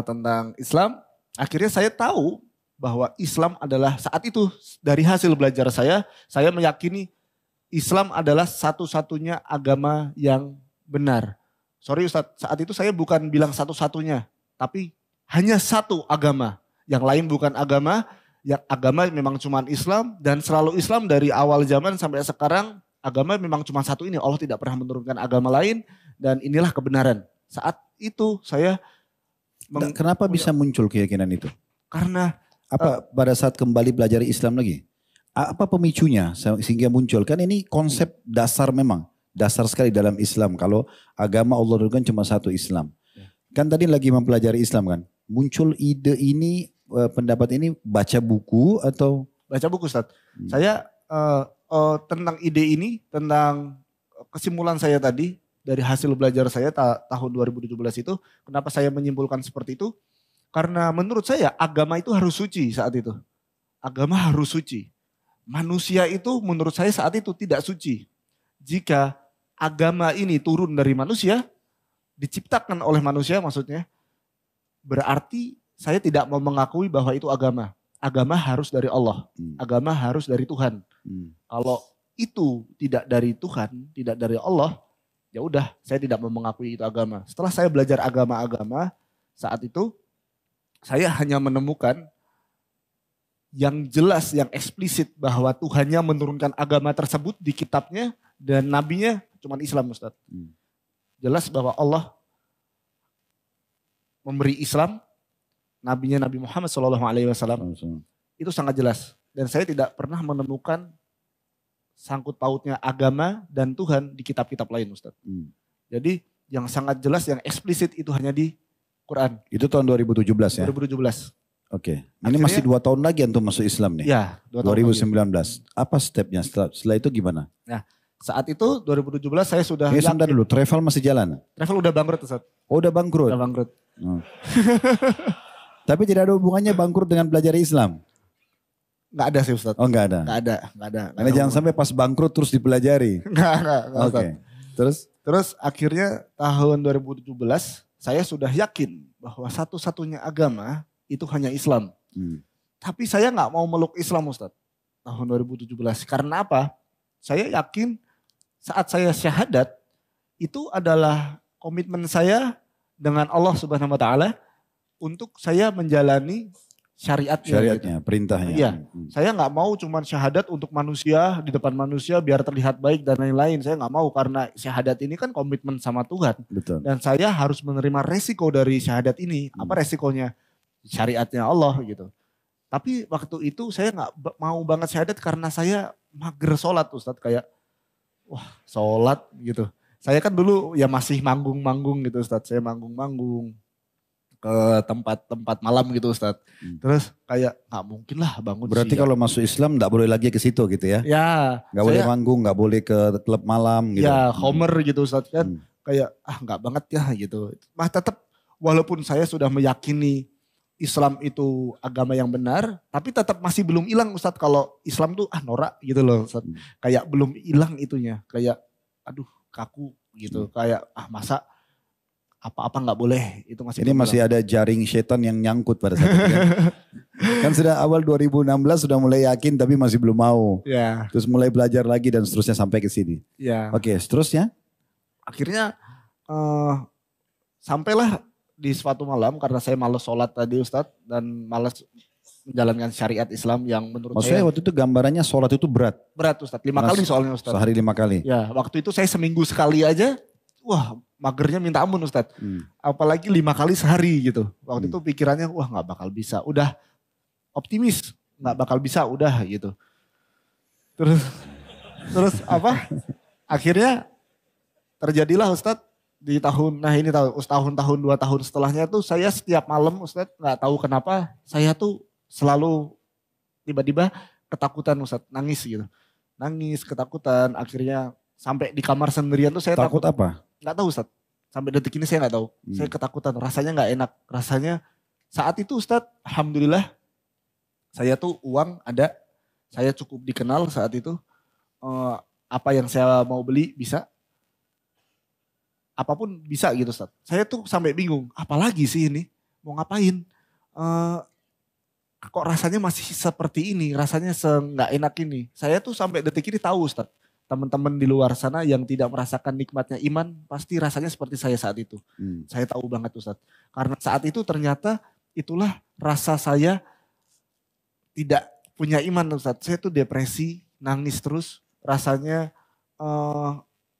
tentang Islam. Akhirnya saya tahu bahwa Islam adalah saat itu dari hasil belajar saya meyakini Islam adalah satu-satunya agama yang benar. Sorry Ustadz, saat itu saya bukan bilang satu-satunya. Tapi hanya satu agama. Yang lain bukan agama. Yang agama memang cuma Islam. Dan selalu Islam dari awal zaman sampai sekarang. Agama memang cuma satu ini. Allah tidak pernah menurunkan agama lain. Dan inilah kebenaran. Saat itu saya... Kenapa bisa muncul keyakinan itu? Karena... pada saat kembali belajar Islam lagi? Apa pemicunya sehingga muncul? Kan ini konsep dasar memang. Dasar sekali dalam Islam. Kalau agama Allah kan cuma satu Islam. Kan tadi lagi mempelajari Islam kan. Muncul ide ini, pendapat ini baca buku atau? Baca buku Ustaz. Saya tentang ide ini, tentang kesimpulan saya tadi. Dari hasil belajar saya tahun 2017 itu. Kenapa saya menyimpulkan seperti itu? Karena menurut saya agama itu harus suci saat itu. Agama harus suci. Manusia itu menurut saya saat itu tidak suci. Jika agama ini turun dari manusia, diciptakan oleh manusia maksudnya, berarti saya tidak mau mengakui bahwa itu agama. Agama harus dari Allah. Agama harus dari Tuhan. Kalau itu tidak dari Tuhan, tidak dari Allah, ya udah saya tidak mau mengakui itu agama. Setelah saya belajar agama-agama, saat itu saya hanya menemukan yang jelas, yang eksplisit bahwa Tuhannya menurunkan agama tersebut di kitabnya dan nabinya cuma Islam Ustaz. Jelas bahwa Allah memberi Islam, nabinya Nabi Muhammad SAW. Itu sangat jelas. Dan saya tidak pernah menemukan sangkut pautnya agama dan Tuhan di kitab-kitab lain Ustaz. Jadi yang sangat jelas, yang eksplisit itu hanya di Quran. Itu tahun 2017 ya? 2017. Oke. Ini masih 2 tahun lagi untuk masuk Islam nih? Iya. 2019. Apa stepnya setelah itu gimana? Nah saat itu 2017 saya sudah... Sebentar dulu, travel masih jalan? Travel udah bangkrut Ustaz. Oh udah bangkrut? Udah bangkrut. Tapi tidak ada hubungannya bangkrut dengan belajar Islam? Nggak ada sih Ustaz. Oh nggak ada? Nggak ada. Karena jangan sampai pas bangkrut terus dipelajari? Nggak Oke. Terus akhirnya tahun 2017 saya sudah yakin bahwa satu-satunya agama itu hanya Islam. Tapi saya nggak mau meluk Islam Ustaz. Tahun 2017. Karena apa? Saya yakin saat saya syahadat itu adalah komitmen saya dengan Allah Subhanahu wa taala untuk saya menjalani syariatnya gitu. Perintahnya. Iya. Saya nggak mau cuman syahadat untuk manusia, di depan manusia biar terlihat baik dan lain-lain. Saya nggak mau karena syahadat ini kan komitmen sama Tuhan. Betul. Dan saya harus menerima resiko dari syahadat ini. Apa resikonya? Syariatnya Allah gitu. Tapi waktu itu saya nggak mau banget syahadat karena saya mager sholat Ustadz. Kayak wah sholat gitu. Saya kan dulu ya masih manggung-manggung gitu Ustadz. Saya manggung-manggung ke tempat-tempat malam gitu Ustadz. Terus kayak nggak mungkin lah bangun. Berarti kalau masuk Islam nggak boleh lagi ke situ gitu ya? Ya. Nggak boleh manggung, nggak boleh ke klub malam gitu? Ya homer gitu Ustadz kan. Kayak nggak banget ya gitu. Mah tetap walaupun saya sudah meyakini Islam itu agama yang benar, tapi tetap masih belum hilang Ustadz kalau Islam tuh norak gitu loh Ustadz. Kayak belum hilang itunya, kayak aduh kaku gitu, kayak masa apa-apa nggak boleh, itu masih. Ini masih ada jaring setan yang nyangkut pada saat itu kan sudah awal 2016 sudah mulai yakin tapi masih belum mau. Ya. Terus mulai belajar lagi dan seterusnya sampai ke sini. Ya. Oke, seterusnya? Akhirnya sampailah di suatu malam karena saya malas sholat tadi Ustadz dan malas menjalankan syariat Islam yang menurut Maksudnya saya waktu itu gambarannya sholat itu berat. berat Ustadz. 5 kali soalnya Ustadz. Sehari 5 kali. Ya waktu itu saya seminggu sekali aja, wah magernya minta ampun Ustadz. Apalagi 5 kali sehari gitu. Waktu itu pikirannya wah gak bakal bisa. Udah optimis gak bakal bisa udah gitu. Terus apa? Akhirnya terjadilah Ustadz di tahun, nah ini tahun 2 tahun setelahnya tuh saya setiap malam Ustadz gak tahu kenapa saya tuh selalu tiba-tiba ketakutan Ustadz, nangis gitu. Nangis, ketakutan, akhirnya sampai di kamar sendirian tuh saya Takut apa? Gak tahu Ustadz, sampai detik ini saya gak tahu. Saya ketakutan, rasanya gak enak. Rasanya saat itu Ustadz, alhamdulillah saya tuh uang ada, saya cukup dikenal saat itu. Apa yang saya mau beli bisa. Apapun bisa gitu Ustadz. Saya tuh sampai bingung, apalagi sih ini, mau ngapain. Kok rasanya masih seperti ini, rasanya nggak enak ini. Saya tuh sampai detik ini tahu Ustadz, teman-teman di luar sana yang tidak merasakan nikmatnya iman, pasti rasanya seperti saya saat itu. Saya tahu banget Ustadz. Karena saat itu ternyata itulah rasa saya tidak punya iman Ustadz. Saya tuh depresi, nangis terus, rasanya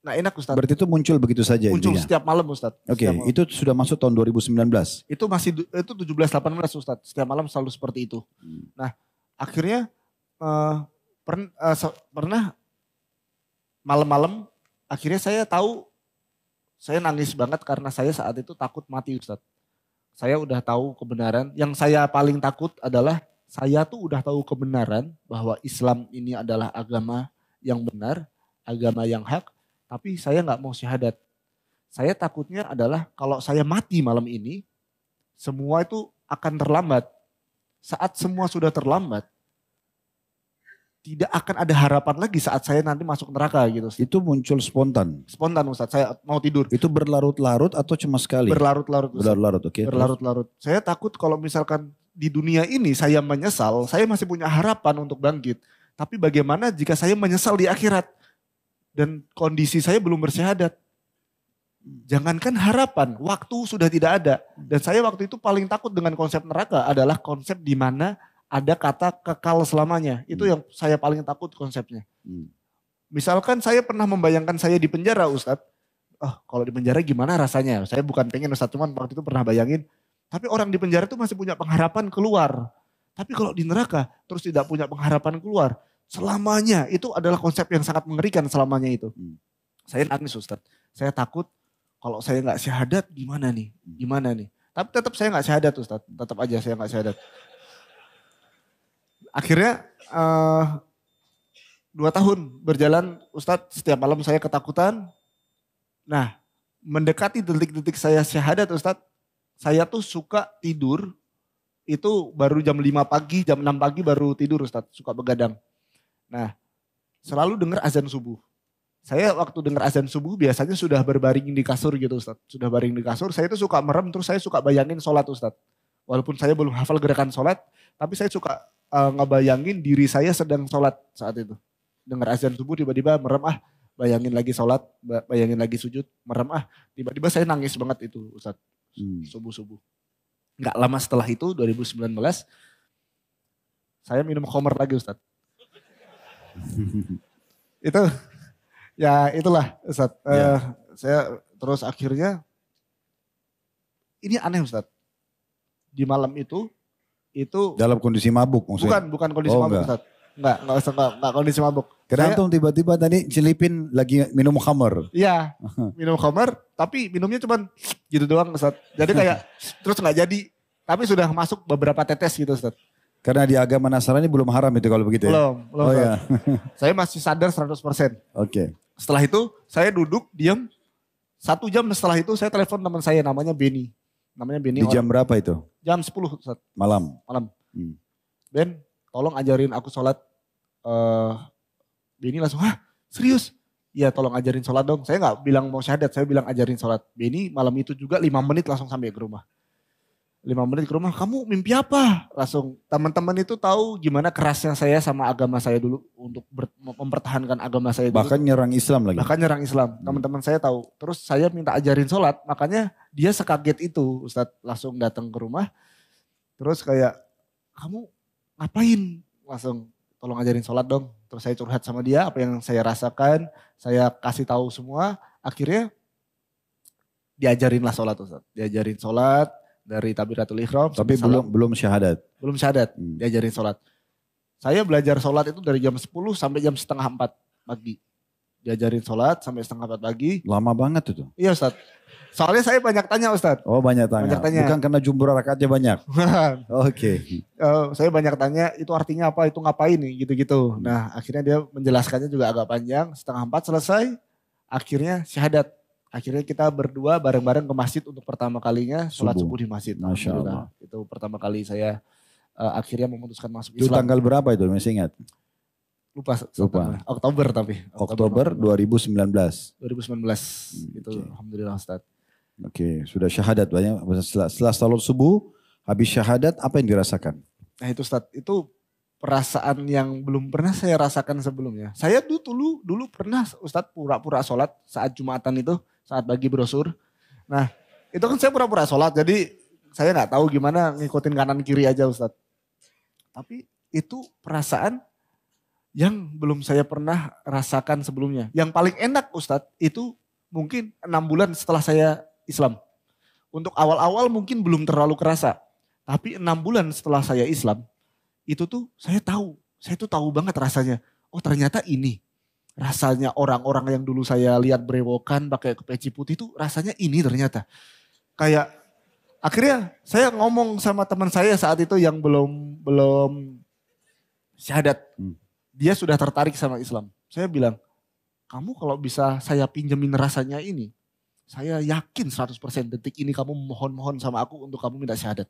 nggak enak Ustadz. Berarti itu muncul begitu saja? Muncul intinya? setiap malam Ustadz. Oke, itu sudah masuk tahun 2019? Itu masih, itu 17-18 Ustadz. Setiap malam selalu seperti itu. Nah akhirnya pernah malam-malam akhirnya saya tahu, saya nangis banget karena saya saat itu takut mati Ustadz. Saya udah tahu kebenaran, yang saya paling takut adalah saya tuh udah tahu kebenaran bahwa Islam ini adalah agama yang benar, agama yang hak. Tapi saya nggak mau syahadat. Saya takutnya adalah kalau saya mati malam ini, semua itu akan terlambat. Saat semua sudah terlambat, tidak akan ada harapan lagi saat saya nanti masuk neraka gitu. Itu muncul spontan? Spontan Ustadz, saya mau tidur. Itu berlarut-larut atau cuma sekali? Berlarut-larut. Berlarut-larut, oke. Berlarut-larut. Saya takut kalau misalkan di dunia ini saya menyesal, saya masih punya harapan untuk bangkit. Tapi bagaimana jika saya menyesal di akhirat? Dan kondisi saya belum bersyahadat. Jangankan harapan, waktu sudah tidak ada. Dan saya waktu itu paling takut dengan konsep neraka adalah konsep di mana ada kata kekal selamanya. Itu yang saya paling takut konsepnya. Misalkan saya pernah membayangkan saya di penjara Ustadz. Kalau di penjara gimana rasanya? Saya bukan pengen Ustadz, cuman waktu itu pernah bayangin. Tapi orang di penjara itu masih punya pengharapan keluar. Tapi kalau di neraka terus tidak punya pengharapan keluar. Selamanya itu adalah konsep yang sangat mengerikan selamanya itu. Saya nangis Ustadz. Saya takut kalau saya nggak syahadat gimana nih? Gimana nih? Tapi tetap saya nggak syahadat Ustadz. Tetap aja saya nggak syahadat. Akhirnya 2 tahun berjalan Ustadz, setiap malam saya ketakutan. Nah mendekati detik-detik saya syahadat Ustadz, saya tuh suka tidur. Itu baru jam 5 pagi, jam 6 pagi baru tidur Ustadz, suka begadang. Nah, selalu dengar azan subuh. Saya waktu dengar azan subuh biasanya sudah berbaring di kasur gitu Ustadz. Sudah baring di kasur, saya itu suka merem terus saya suka bayangin sholat Ustadz. Walaupun saya belum hafal gerakan sholat, tapi saya suka ngebayangin diri saya sedang sholat saat itu. Dengar azan subuh tiba-tiba merem bayangin lagi sholat, bayangin lagi sujud, merem tiba-tiba saya nangis banget itu Ustadz. Subuh-subuh. Nggak lama setelah itu 2019, saya minum khamar lagi Ustadz. Itu ya itulah Ustadz. Saya terus akhirnya ini aneh Ustadz. Di malam itu dalam kondisi mabuk maksudnya? Bukan kondisi mabuk Ustadz. Enggak kondisi mabuk. Kenapa tiba-tiba tadi celipin lagi minum khamar? Iya, minum khamar tapi minumnya cuman gitu doang Ustadz. Jadi kayak terus nggak jadi. Tapi sudah masuk beberapa tetes gitu Ustadz. Karena di agama Nasrani belum haram itu kalau begitu ya? Belum. Ya. Saya masih sadar 100%. Oke. Setelah itu saya duduk diam. 1 jam setelah itu saya telepon teman saya namanya Benny. Di jam berapa itu? Jam 10 Ustaz. Malam? Ben, tolong ajarin aku sholat. Benny langsung, serius? Iya tolong ajarin sholat dong. Saya gak bilang mau syahadat, saya bilang ajarin sholat. Benny malam itu juga 5 menit langsung sampai ke rumah. 5 menit ke rumah, kamu mimpi apa? Langsung teman-teman itu tahu gimana kerasnya saya sama agama saya dulu untuk mempertahankan agama saya dulu. Bahkan nyerang Islam lagi. Bahkan nyerang Islam. Teman-teman saya tahu. Terus saya minta ajarin sholat. Makanya dia sekaget itu. Ustadz langsung datang ke rumah. Terus kayak, kamu ngapain? Langsung tolong ajarin sholat dong. Terus saya curhat sama dia apa yang saya rasakan. Saya kasih tahu semua. Akhirnya diajarinlah sholat Ustadz. Diajarin sholat dari takbiratul ihram. Tapi belum syahadat. Belum syahadat. Diajarin sholat. Saya belajar sholat itu dari jam 10 sampai jam setengah 4 pagi. Diajarin sholat sampai setengah 4 pagi. Lama banget itu. Iya Ustaz. Soalnya saya banyak tanya Ustaz. Oh banyak tanya. Banyak tanya. Bukan karena jumlah rakaatnya banyak. Oke. Saya banyak tanya itu artinya apa, itu ngapain nih gitu-gitu. Nah akhirnya dia menjelaskannya juga agak panjang. Setengah 4 selesai. Akhirnya syahadat. Akhirnya kita berdua bareng-bareng ke masjid untuk pertama kalinya sholat subuh di masjid. Masya Allah. Itu pertama kali saya akhirnya memutuskan masuk Itu Islam. tanggal berapa itu masih ingat? Lupa. Oktober tapi. Oktober 2019. 2019 itu Okay. alhamdulillah Ustaz. Oke, sudah syahadat banyak. Setelah salat subuh, habis syahadat apa yang dirasakan? Nah itu Ustaz, itu perasaan yang belum pernah saya rasakan sebelumnya. Saya dulu pernah Ustaz pura-pura sholat saat Jumatan itu, saat bagi brosur. Nah itu kan saya pura-pura sholat, jadi saya nggak tahu gimana ngikutin kanan kiri aja Ustaz. Tapi itu perasaan yang belum saya pernah rasakan sebelumnya. Yang paling enak Ustadz itu mungkin 6 bulan setelah saya Islam. Untuk awal-awal mungkin belum terlalu kerasa. Tapi 6 bulan setelah saya Islam, itu tuh saya tuh tahu banget rasanya. Oh ternyata ini rasanya orang-orang yang dulu saya lihat berewokan pakai peci putih itu rasanya ini ternyata. Kayak akhirnya saya ngomong sama teman saya saat itu yang belum syahadat. Dia sudah tertarik sama Islam. Saya bilang, kamu kalau bisa saya pinjemin rasanya ini, saya yakin 100% detik ini kamu mohon-mohon sama aku untuk kamu minta syahadat.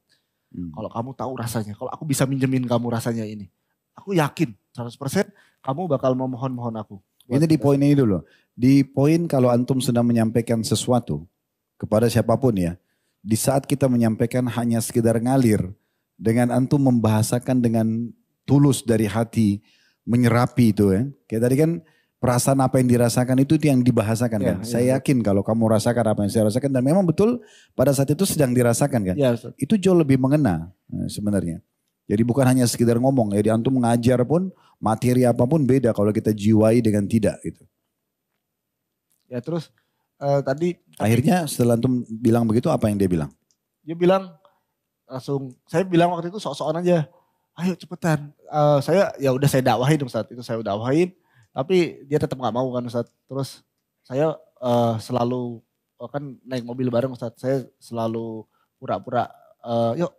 Kalau kamu tahu rasanya, kalau aku bisa minjemin kamu rasanya ini. Aku yakin 100% kamu bakal memohon-mohon aku. Ini di poin ini dulu. Di poin kalau antum sedang menyampaikan sesuatu kepada siapapun ya. Di saat kita menyampaikan hanya sekedar ngalir. Dengan antum membahasakan dengan tulus dari hati. Menyerapi itu ya. Kayak tadi kan perasaan apa yang dirasakan itu yang dibahasakan kan. Saya yakin kalau kamu rasakan apa yang saya rasakan. Dan memang betul pada saat itu sedang dirasakan kan. Ya, itu jauh lebih mengena sebenarnya. Jadi bukan hanya sekedar ngomong. Jadi antum mengajar pun materi apapun beda kalau kita jiwai dengan tidak gitu. Ya terus tadi. Akhirnya setelah antum bilang begitu apa yang dia bilang? Dia bilang langsung, saya bilang waktu itu sok-sokan aja. Ayo cepetan. Saya ya udah saya dakwahin Ustaz. Itu saya dakwahin. Tapi dia tetap gak mau kan Ustaz. Terus saya selalu kan naik mobil bareng Ustaz. Saya selalu pura-pura yuk.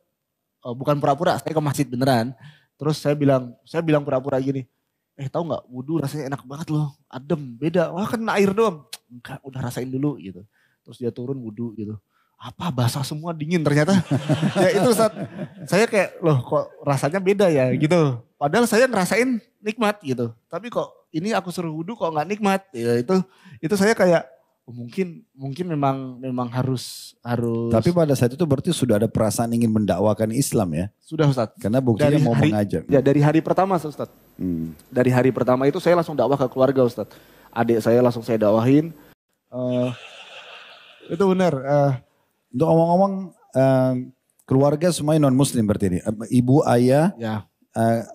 Bukan pura-pura, saya ke masjid beneran. Terus saya bilang pura-pura gini. Tahu nggak wudhu rasanya enak banget loh. Adem, beda. Wah kan air doang. Enggak, udah rasain dulu gitu. Terus dia turun wudhu gitu. Apa basah semua dingin ternyata. Ya itu Ustaz. Saya kayak loh kok rasanya beda ya gitu. Padahal saya ngerasain nikmat gitu. Tapi kok ini aku suruh wudhu kok nggak nikmat. Ya itu saya kayak mungkin memang harus. Tapi pada saat itu berarti sudah ada perasaan ingin mendakwakan Islam ya? Sudah Ustaz. Karena buktinya mau mengajak. Ya dari hari pertama Ustaz. Dari hari pertama itu saya langsung dakwah ke keluarga Ustaz. Adik saya langsung saya dakwahin. Itu benar. Untuk ngomong-ngomong keluarga semuanya non muslim berarti ini. Ibu, ayah, ya.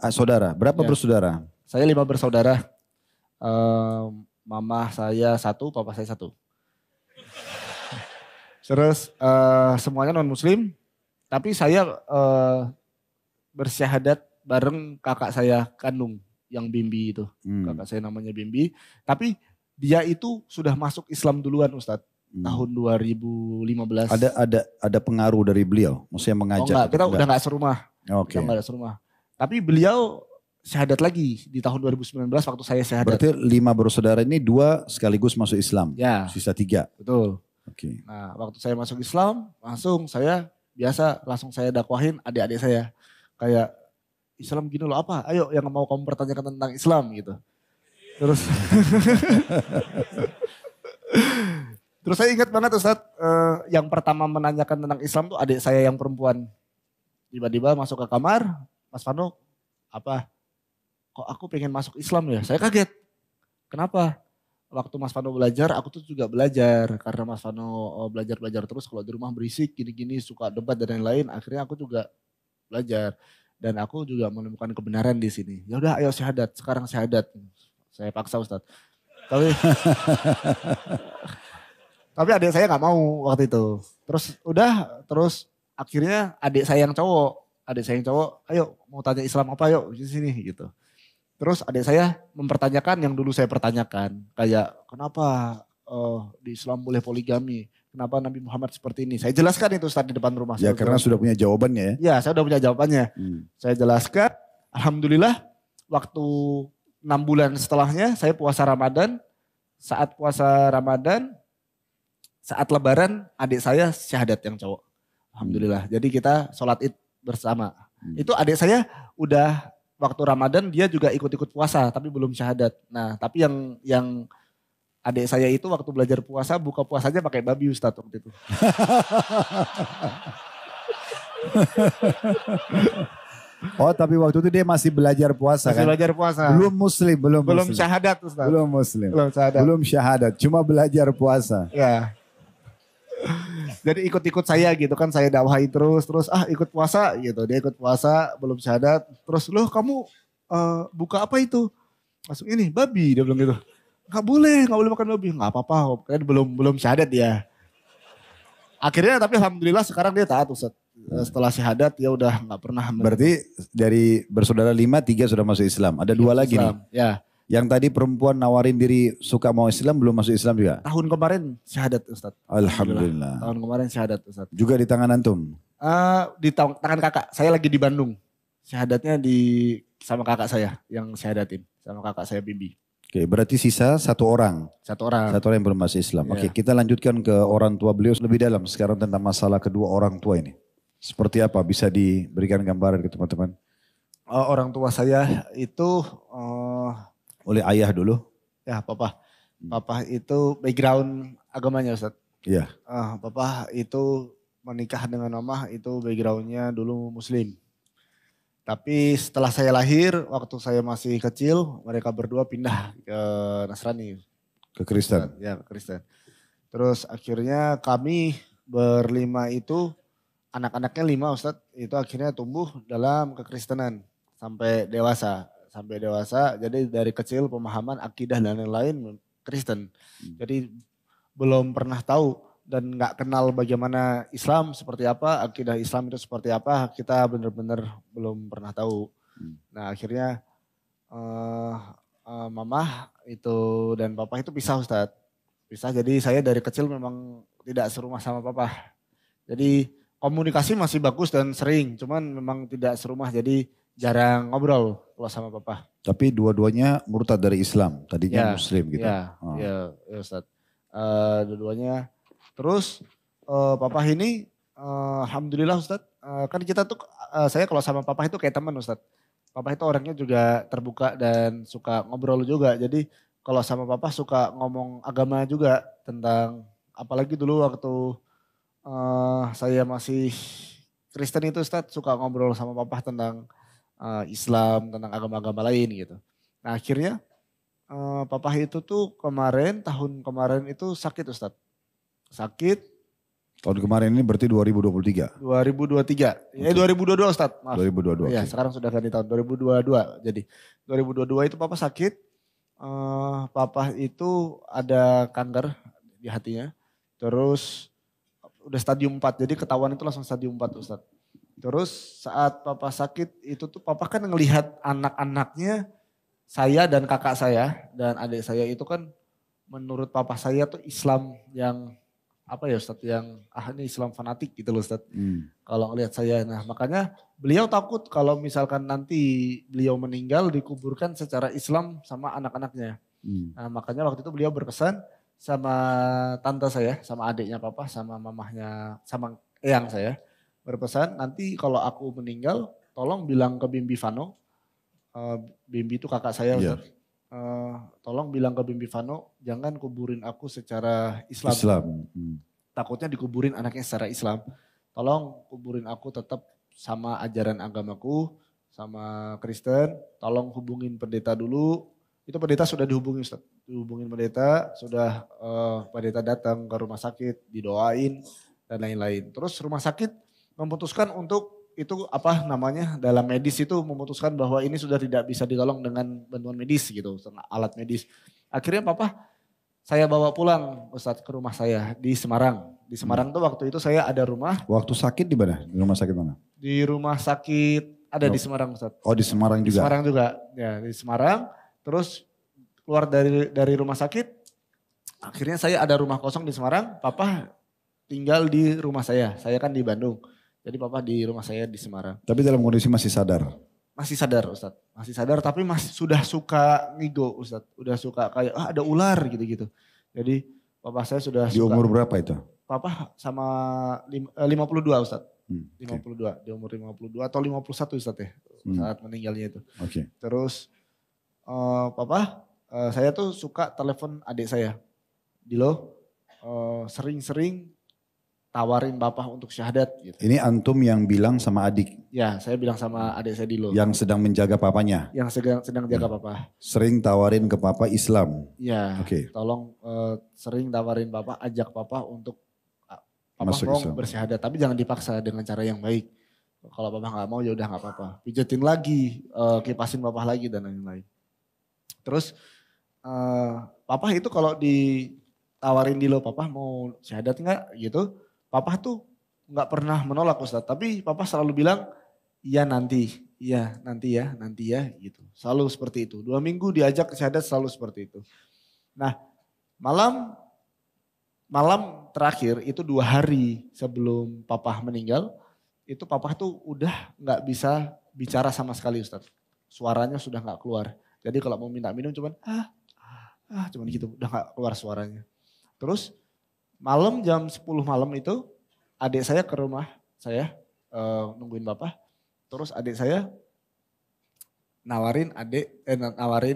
Saudara. Berapa bersaudara? Saya 5 bersaudara. Mama saya 1, papa saya 1. Terus semuanya non muslim. Tapi saya bersyahadat bareng kakak saya kandung yang Bimbi itu. Kakak saya namanya Bimbi. Tapi dia itu sudah masuk Islam duluan Ustadz. Tahun 2015. Ada pengaruh dari beliau? Maksudnya mengajak? Oh enggak, kita udah gak serumah. Oke. Kita gak serumah. Tapi beliau syahadat lagi di tahun 2019 waktu saya syahadat. Berarti 5 bersaudara ini 2 sekaligus masuk Islam? Ya. Sisa 3? Betul. Oke. Nah waktu saya masuk Islam langsung saya saya dakwahin adik-adik saya. Kayak Islam gini loh apa? Ayo yang mau kamu pertanyakan tentang Islam gitu. Terus terus saya ingat banget Ustadz yang pertama menanyakan tentang Islam tuh adik saya yang perempuan. Tiba-tiba masuk ke kamar, Mas Fano apa? kok aku pengen masuk Islam ya? Saya kaget. Kenapa? Waktu Mas Vano belajar, aku tuh juga belajar. Karena Mas Vano belajar-belajar terus kalau di rumah berisik, gini-gini, suka debat dan lain-lain. Akhirnya aku juga belajar. Dan aku juga menemukan kebenaran di sini. Ya udah ayo syahadat, sekarang syahadat. Saya paksa Ustadz. Tapi tapi adik saya nggak mau waktu itu. Terus akhirnya adik saya yang cowok, ayo mau tanya Islam apa yuk di sini gitu. Terus adik saya mempertanyakan yang dulu saya pertanyakan. Kayak kenapa di Islam boleh poligami? Kenapa Nabi Muhammad seperti ini? Saya jelaskan itu Ustaz di depan rumah. Ya karena sudah punya jawabannya ya. Ya saya sudah punya jawabannya. Saya jelaskan. Alhamdulillah waktu 6 bulan setelahnya saya puasa Ramadan. Saat puasa Ramadan, saat lebaran adik saya syahadat yang cowok. Alhamdulillah. Jadi kita sholat id bersama. Itu adik saya udah waktu Ramadan dia juga ikut-ikut puasa tapi belum syahadat. Nah tapi yang adik saya itu waktu belajar puasa buka puasanya pakai babi Ustadz waktu itu. Oh tapi waktu itu dia masih belajar puasa Masih kan? belajar puasa. Belum syahadat Ustadz. Belum muslim. Belum syahadat. Belum syahadat, cuma belajar puasa. Ya. Jadi ikut-ikut saya gitu kan, saya dakwahi terus ikut puasa gitu. Dia ikut puasa, belum syahadat. Terus loh kamu buka apa itu? Masuk ini, babi dia bilang gitu. Gak boleh makan babi. Gak apa-apa, kan belum syahadat dia. Akhirnya tapi alhamdulillah sekarang dia taat Ustaz. Setelah syahadat dia udah gak pernah. Berarti dari bersaudara 5, 3 sudah masuk Islam. Ada 2 lagi nih. Ya. Yang tadi perempuan nawarin diri suka mau Islam belum masuk Islam juga? Tahun kemarin syahadat Ustaz. Alhamdulillah. Tahun kemarin syahadat Ustaz. Juga di tangan antum? Di tangan kakak. Saya lagi di Bandung. Syahadatnya sama kakak saya yang syahadatin. Sama kakak saya Bibi. Oke, berarti sisa 1 orang. 1 orang. 1 orang yang belum masuk Islam. Ya. Oke, kita lanjutkan ke orang tua beliau lebih dalam sekarang tentang masalah kedua orang tua ini. Seperti apa? Bisa diberikan gambaran ke teman-teman? Orang tua saya itu Oleh ayah dulu? ya papa. Papa itu background agamanya Ustaz. Iya. Papa itu menikah dengan mama itu backgroundnya dulu muslim. Tapi setelah saya lahir, waktu saya masih kecil, mereka berdua pindah ke Nasrani. Ke Kristen? Ya, ke Kristen. Terus akhirnya kami berlima itu, anak-anaknya 5 Ustadz, itu akhirnya tumbuh dalam kekristenan sampai dewasa. Jadi dari kecil pemahaman akidah dan lain-lain Kristen. Jadi belum pernah tahu dan nggak kenal bagaimana Islam seperti apa, akidah Islam itu seperti apa, kita benar-benar belum pernah tahu. Nah akhirnya mama itu dan papa itu pisah Ustadz. Pisah, jadi saya dari kecil memang tidak serumah sama papa. Jadi komunikasi masih bagus dan sering, cuman memang tidak serumah, jadi jarang ngobrol kalau sama papa. Tapi dua-duanya murtad dari Islam, tadinya muslim gitu. Ya Ustadz. Dua-duanya. Terus papa ini alhamdulillah Ustadz, kan kita tuh saya kalau sama papa itu kayak teman Ustadz. Papa itu orangnya juga terbuka dan suka ngobrol juga. Jadi kalau sama papa suka ngomong agama juga tentang, apalagi dulu waktu saya masih Kristen itu Ustadz, suka ngobrol sama papa tentang Islam, tentang agama-agama lain gitu. Nah akhirnya papa itu tuh tahun kemarin itu sakit Ustadz. Sakit. Tahun kemarin ini berarti 2023? 2023. 2022 Ustadz, maaf. 2022. Ya, sekarang sudah ganti tahun 2022. Jadi 2022 itu papa sakit. Papa itu ada kanker di hatinya. Terus udah stadium 4. Jadi ketahuan itu langsung stadium 4 Ustadz. Terus saat papa sakit itu tuh papa kan ngelihat anak-anaknya, saya dan kakak saya dan adik saya itu kan menurut papa saya tuh Islam yang apa ya Ustadz, yang ini Islam fanatik gitu loh Ustadz. Kalau ngelihat saya, nah makanya beliau takut kalau misalkan nanti beliau meninggal dikuburkan secara Islam sama anak-anaknya. Nah makanya waktu itu beliau berpesan sama tante saya, sama adiknya papa, sama mamahnya, sama eyang saya. Berpesan nanti kalau aku meninggal tolong bilang ke Bimbi Vano, Bimbi itu kakak saya Ustadz. Tolong bilang ke Bimbi Vano jangan kuburin aku secara Islam. Takutnya dikuburin anaknya secara Islam. Tolong kuburin aku tetap sama ajaran agamaku, sama Kristen, tolong hubungin pendeta dulu. Itu pendeta sudah dihubungi Ustaz. Dihubungin pendeta, sudah pendeta datang ke rumah sakit, didoain dan lain-lain. Terus rumah sakit memutuskan untuk itu dalam medis itu memutuskan bahwa ini sudah tidak bisa ditolong dengan bantuan medis gitu, alat medis. Akhirnya papa saya bawa pulang Ustadz ke rumah saya di Semarang. Di Semarang tuh waktu itu saya ada rumah. Waktu sakit di mana? Di rumah sakit mana? Di rumah sakit ada di Semarang Ustadz. Oh di Semarang juga? Di Semarang juga, ya di Semarang. Terus keluar dari rumah sakit, akhirnya saya ada rumah kosong di Semarang, papa tinggal di rumah saya kan di Bandung. Jadi papa di rumah saya di Semarang. Tapi dalam kondisi masih sadar? Masih sadar Ustadz. Masih sadar tapi masih sudah suka ngigo Ustadz. Udah suka kayak ada ular gitu-gitu. Jadi papa saya sudah di umur berapa itu? Papa sama 52 Ustadz. 52. Okay. Di umur 52 atau 51 Ustadz ya. Saat meninggalnya itu. Oke. Okay. Terus papa saya tuh suka telepon adik saya. Dilo sering-sering tawarin bapak untuk syahadat gitu. Ini antum yang bilang sama adik? Ya, saya bilang sama adik saya Dilo. Yang sedang menjaga papanya? Yang sedang jaga papa. Sering tawarin ke papa Islam? Ya, okay. Tolong sering tawarin papa, ajak papa untuk papa masuk mau Islam. bersyahadat. Tapi jangan dipaksa dengan cara yang baik. Kalau papa gak mau ya udah gak apa-apa. Pijetin lagi, kipasin papa lagi dan lain-lain. Terus papa itu kalau ditawarin Dilo, papa mau syahadat gak gitu. Papa tuh nggak pernah menolak Ustadz, tapi papa selalu bilang, iya nanti ya gitu. Selalu seperti itu. 2 minggu diajak syahadat selalu seperti itu. Nah malam terakhir itu 2 hari sebelum papa meninggal, itu papa tuh udah nggak bisa bicara sama sekali Ustadz. Suaranya sudah nggak keluar. Jadi kalau mau minta minum cuman cuman gitu, udah nggak keluar suaranya. Terus malam jam 10 malam itu adik saya ke rumah saya nungguin bapak. Terus adik saya nawarin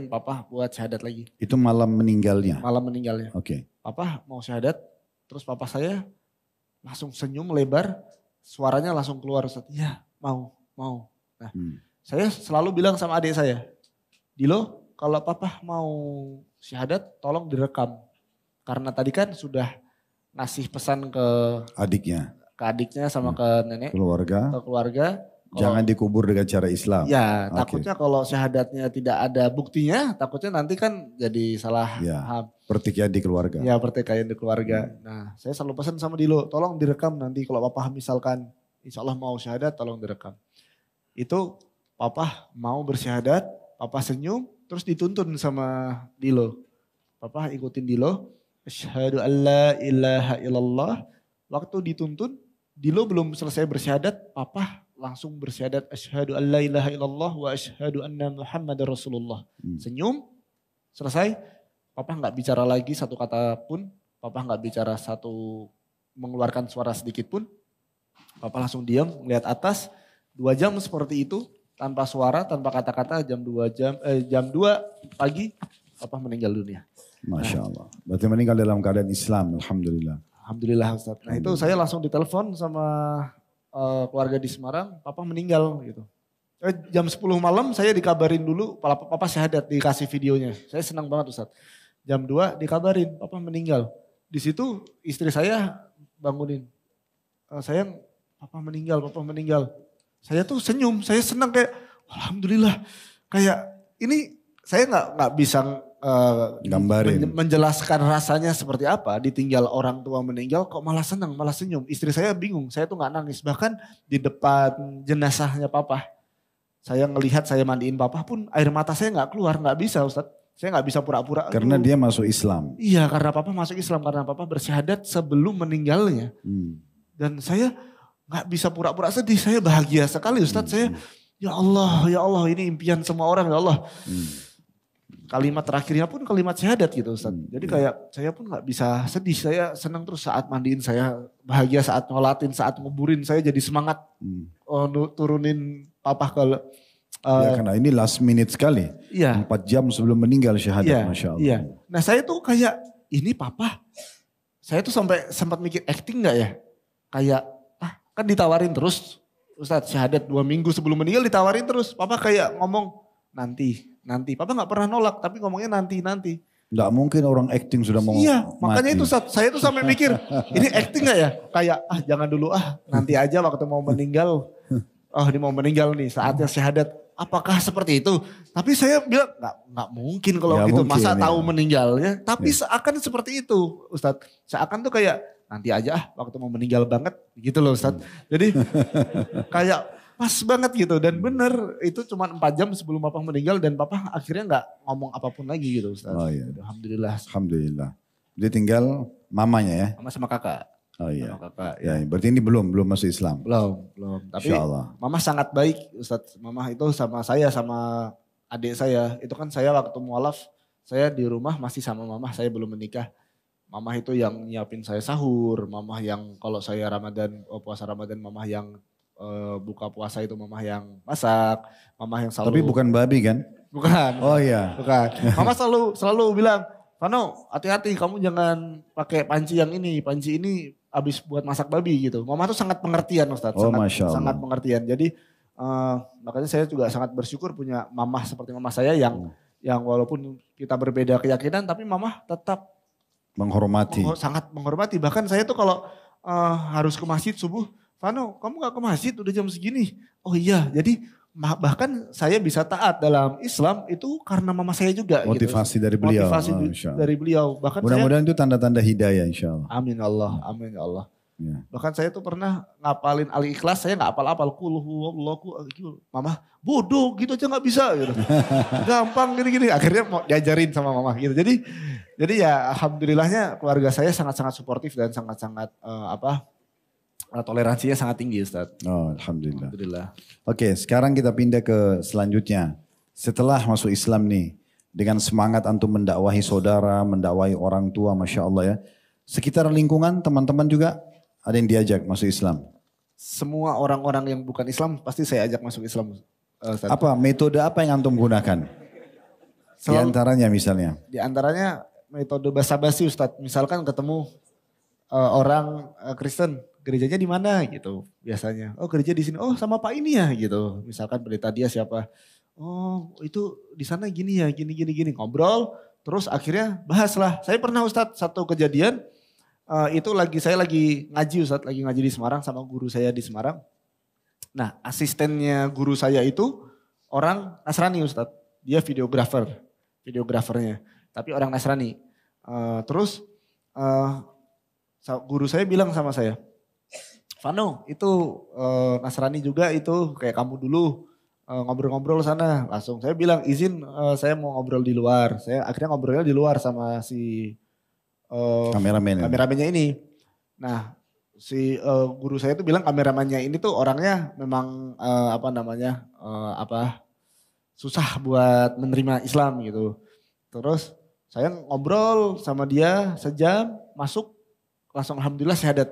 papa buat syahadat lagi. Itu malam meninggalnya? Malam meninggalnya. Oke. Okay. Papa mau syahadat, terus papa saya langsung senyum lebar, suaranya langsung keluar. Iya mau. Nah saya selalu bilang sama adik saya, Dilo kalau papa mau syahadat tolong direkam. Karena tadi kan sudah ngasih pesan ke adiknya sama ke nenek. Keluarga. Jangan dikubur dengan cara Islam. Ya takutnya kalau syahadatnya tidak ada buktinya, takutnya nanti kan jadi salah paham. Pertikaian di keluarga. Ya pertikaian di keluarga. Nah saya selalu pesan sama Dilo, tolong direkam nanti kalau papa misalkan insya Allah mau syahadat tolong direkam. Itu papa mau bersyahadat, papa senyum terus dituntun sama Dilo. Papa ikutin Dilo. Asyhadu an la ilaha illallah. Waktu dituntun, Dilo belum selesai bersyahadat, papa langsung bersyahadat asyhadu an la ilaha illallah wa asyhadu anna Muhammadar Rasulullah. Senyum, selesai. Papa nggak bicara lagi satu kata pun, papa nggak bicara mengeluarkan suara sedikit pun. Papa langsung diam, melihat atas. 2 jam seperti itu, tanpa suara, tanpa kata-kata, jam 2 pagi, papa meninggal dunia. Masya Allah. Berarti meninggal dalam keadaan Islam, Alhamdulillah. Alhamdulillah Ustaz. Nah itu saya langsung ditelepon sama keluarga di Semarang, papa meninggal gitu. Jam 10 malam saya dikabarin dulu, papa syahadat, dikasih videonya. Saya senang banget Ustaz. Jam 2 dikabarin, papa meninggal. Di situ istri saya bangunin. Sayang, papa meninggal. Saya tuh senyum, saya senang kayak, Alhamdulillah. Kayak ini saya nggak bisa menjelaskan rasanya seperti apa, ditinggal orang tua meninggal kok malah senang, malah senyum. Istri saya bingung, saya tuh nggak nangis. Bahkan di depan jenazahnya papa, saya ngelihat saya mandiin papa pun air mata saya nggak keluar, nggak bisa Ustadz. Saya nggak bisa pura-pura. Karena dia masuk Islam. Iya, karena papa masuk Islam, karena papa bersyahadat sebelum meninggalnya. Dan saya nggak bisa pura-pura sedih, saya bahagia sekali Ustadz. Saya, ya Allah ini impian semua orang ya Allah. Kalimat terakhirnya pun kalimat syahadat gitu Ustaz. Jadi kayak saya pun gak bisa sedih. Saya senang terus saat mandiin, saya bahagia saat ngolatin, saat nguburin. Saya jadi semangat turunin papa ke... ya karena ini last minute sekali. Iya. 4 jam sebelum meninggal syahadat, iya, Masya Allah. Iya. Nah saya tuh kayak, ini papa. Saya tuh sampai sempat mikir acting gak ya? Kayak, kan ditawarin terus Ustadz syahadat 2 minggu sebelum meninggal ditawarin terus. Papa kayak ngomong nanti. Papa gak pernah nolak tapi ngomongnya nanti. Nggak mungkin orang acting sudah mau Iya, mati. makanya itu saya tuh sampai mikir, ini acting gak ya? Kayak jangan dulu nanti aja waktu mau meninggal. Oh ini mau meninggal nih saatnya syahadat. Apakah seperti itu? Tapi saya bilang nggak mungkin kalau Nggak gitu. mungkin, Masa ya. tahu meninggalnya? Tapi seakan seperti itu, Ustadz. Seakan tuh kayak nanti aja waktu mau meninggal banget gitu loh Ustadz. Jadi kayak pas banget gitu dan bener itu cuma 4 jam sebelum papa meninggal dan papa akhirnya nggak ngomong apapun lagi gitu Ustadz. Oh iya. Alhamdulillah. Alhamdulillah. Jadi tinggal mamanya ya. Sama kakak. Oh iya. Sama kakak. Ya, berarti ini belum masuk Islam. Belum. Tapi Insyaallah. mama sangat baik Ustadz. Mama itu sama saya sama adik saya. Itu kan saya waktu mualaf saya di rumah masih sama mama, saya belum menikah. Mama itu yang nyiapin saya sahur, mama yang kalau saya puasa Ramadan mama yang buka puasa itu mama yang masak, mama yang selalu. Tapi bukan babi kan? Bukan. Oh iya. Bukan. Mama selalu bilang, Vano hati-hati kamu jangan pakai panci yang ini, panci ini habis buat masak babi gitu. Mama tuh sangat pengertian Ustadz, Oh, Masya Allah. sangat pengertian. Jadi makanya saya juga sangat bersyukur punya mama seperti mama saya yang walaupun kita berbeda keyakinan tapi mama tetap Menghormati. sangat menghormati. Bahkan saya tuh kalau harus ke masjid subuh, Vano kamu gak ke masjid udah jam segini. Oh iya, jadi bahkan saya bisa taat dalam Islam itu karena mama saya juga. Motivasi gitu. dari beliau. Motivasi Masya Allah. dari beliau. Bahkan Mudah-mudahan itu tanda-tanda hidayah insya Allah. amin ya Allah. Ya. Bahkan saya tuh pernah ngapalin Al-Ikhlas, saya gak apal-apal. Mama bodoh gitu aja gak bisa gitu. Gampang gini-gini. Akhirnya mau diajarin sama mama gitu. Jadi ya alhamdulillahnya keluarga saya sangat-sangat suportif dan sangat-sangat toleransinya sangat tinggi Ustaz. Oh, Alhamdulillah. Alhamdulillah. Oke, sekarang kita pindah ke selanjutnya. Setelah masuk Islam nih, dengan semangat antum mendakwahi saudara, mendakwahi orang tua, Masya Allah ya. Sekitar lingkungan, teman-teman juga ada yang diajak masuk Islam. Semua orang-orang yang bukan Islam pasti saya ajak masuk Islam Ustaz. Metode apa yang antum gunakan? Di antaranya misalnya. Di antaranya metode basa-basi Ustaz. Misalkan ketemu orang Kristen, gerejanya di mana gitu biasanya. Oh gereja di sini, oh sama Pak ini ya gitu. Misalkan pendeta dia siapa. Oh itu di sana gini ya, gini. Ngobrol, terus akhirnya bahas lah. Saya pernah Ustadz satu kejadian, saya lagi ngaji Ustadz, lagi ngaji di Semarang sama guru saya di Semarang. Nah asistennya guru saya itu orang Nasrani Ustadz. Dia videografernya. Tapi orang Nasrani. Terus guru saya bilang sama saya, Vano itu Nasrani juga itu kayak kamu dulu ngobrol-ngobrol sana. Langsung saya bilang izin saya mau ngobrol di luar. Saya akhirnya ngobrolnya di luar sama si kameramennya ini. Nah si guru saya itu bilang kameramannya ini tuh orangnya memang susah buat menerima Islam gitu. Terus saya ngobrol sama dia sejam, masuk langsung alhamdulillah syahadat.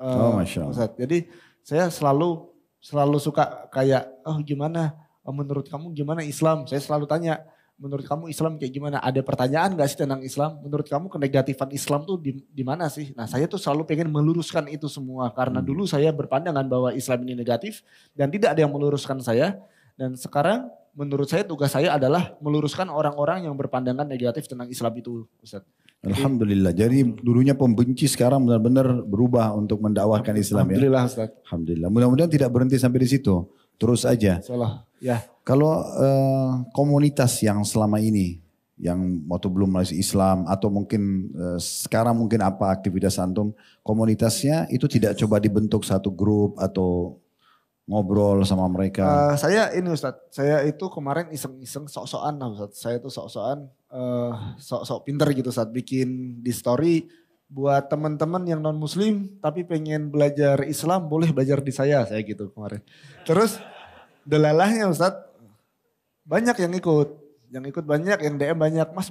Masya Allah. Ustaz. Jadi saya selalu suka kayak gimana menurut kamu gimana Islam? Saya selalu tanya menurut kamu Islam kayak gimana? Ada pertanyaan gak sih tentang Islam? Menurut kamu kenegatifan Islam tuh di mana sih? Nah saya tuh selalu pengen meluruskan itu semua. Karena dulu saya berpandangan bahwa Islam ini negatif dan tidak ada yang meluruskan saya. Dan sekarang menurut saya tugas saya adalah meluruskan orang-orang yang berpandangan negatif tentang Islam itu Ustaz. Alhamdulillah. Jadi dulunya pembenci sekarang benar-benar berubah untuk mendakwahkan Islam ya. Alhamdulillah Ustaz. Alhamdulillah. Mudah-mudahan tidak berhenti sampai di situ. Terus aja. Salah. Ya. Kalau komunitas yang selama ini, yang waktu belum masuk Islam atau mungkin sekarang mungkin apa aktivitas antum, komunitasnya itu tidak coba dibentuk satu grup atau ngobrol sama mereka? Saya ini Ustadz, saya itu kemarin iseng-iseng sok-sokan lah Ustadz. Saya tuh sok-sokan, sok-sok pinter gitu Ustadz. Bikin di story buat teman-teman yang non muslim tapi pengen belajar Islam boleh belajar di saya gitu kemarin. Terus delalahnya Ustadz banyak yang ikut banyak, yang DM banyak, Mas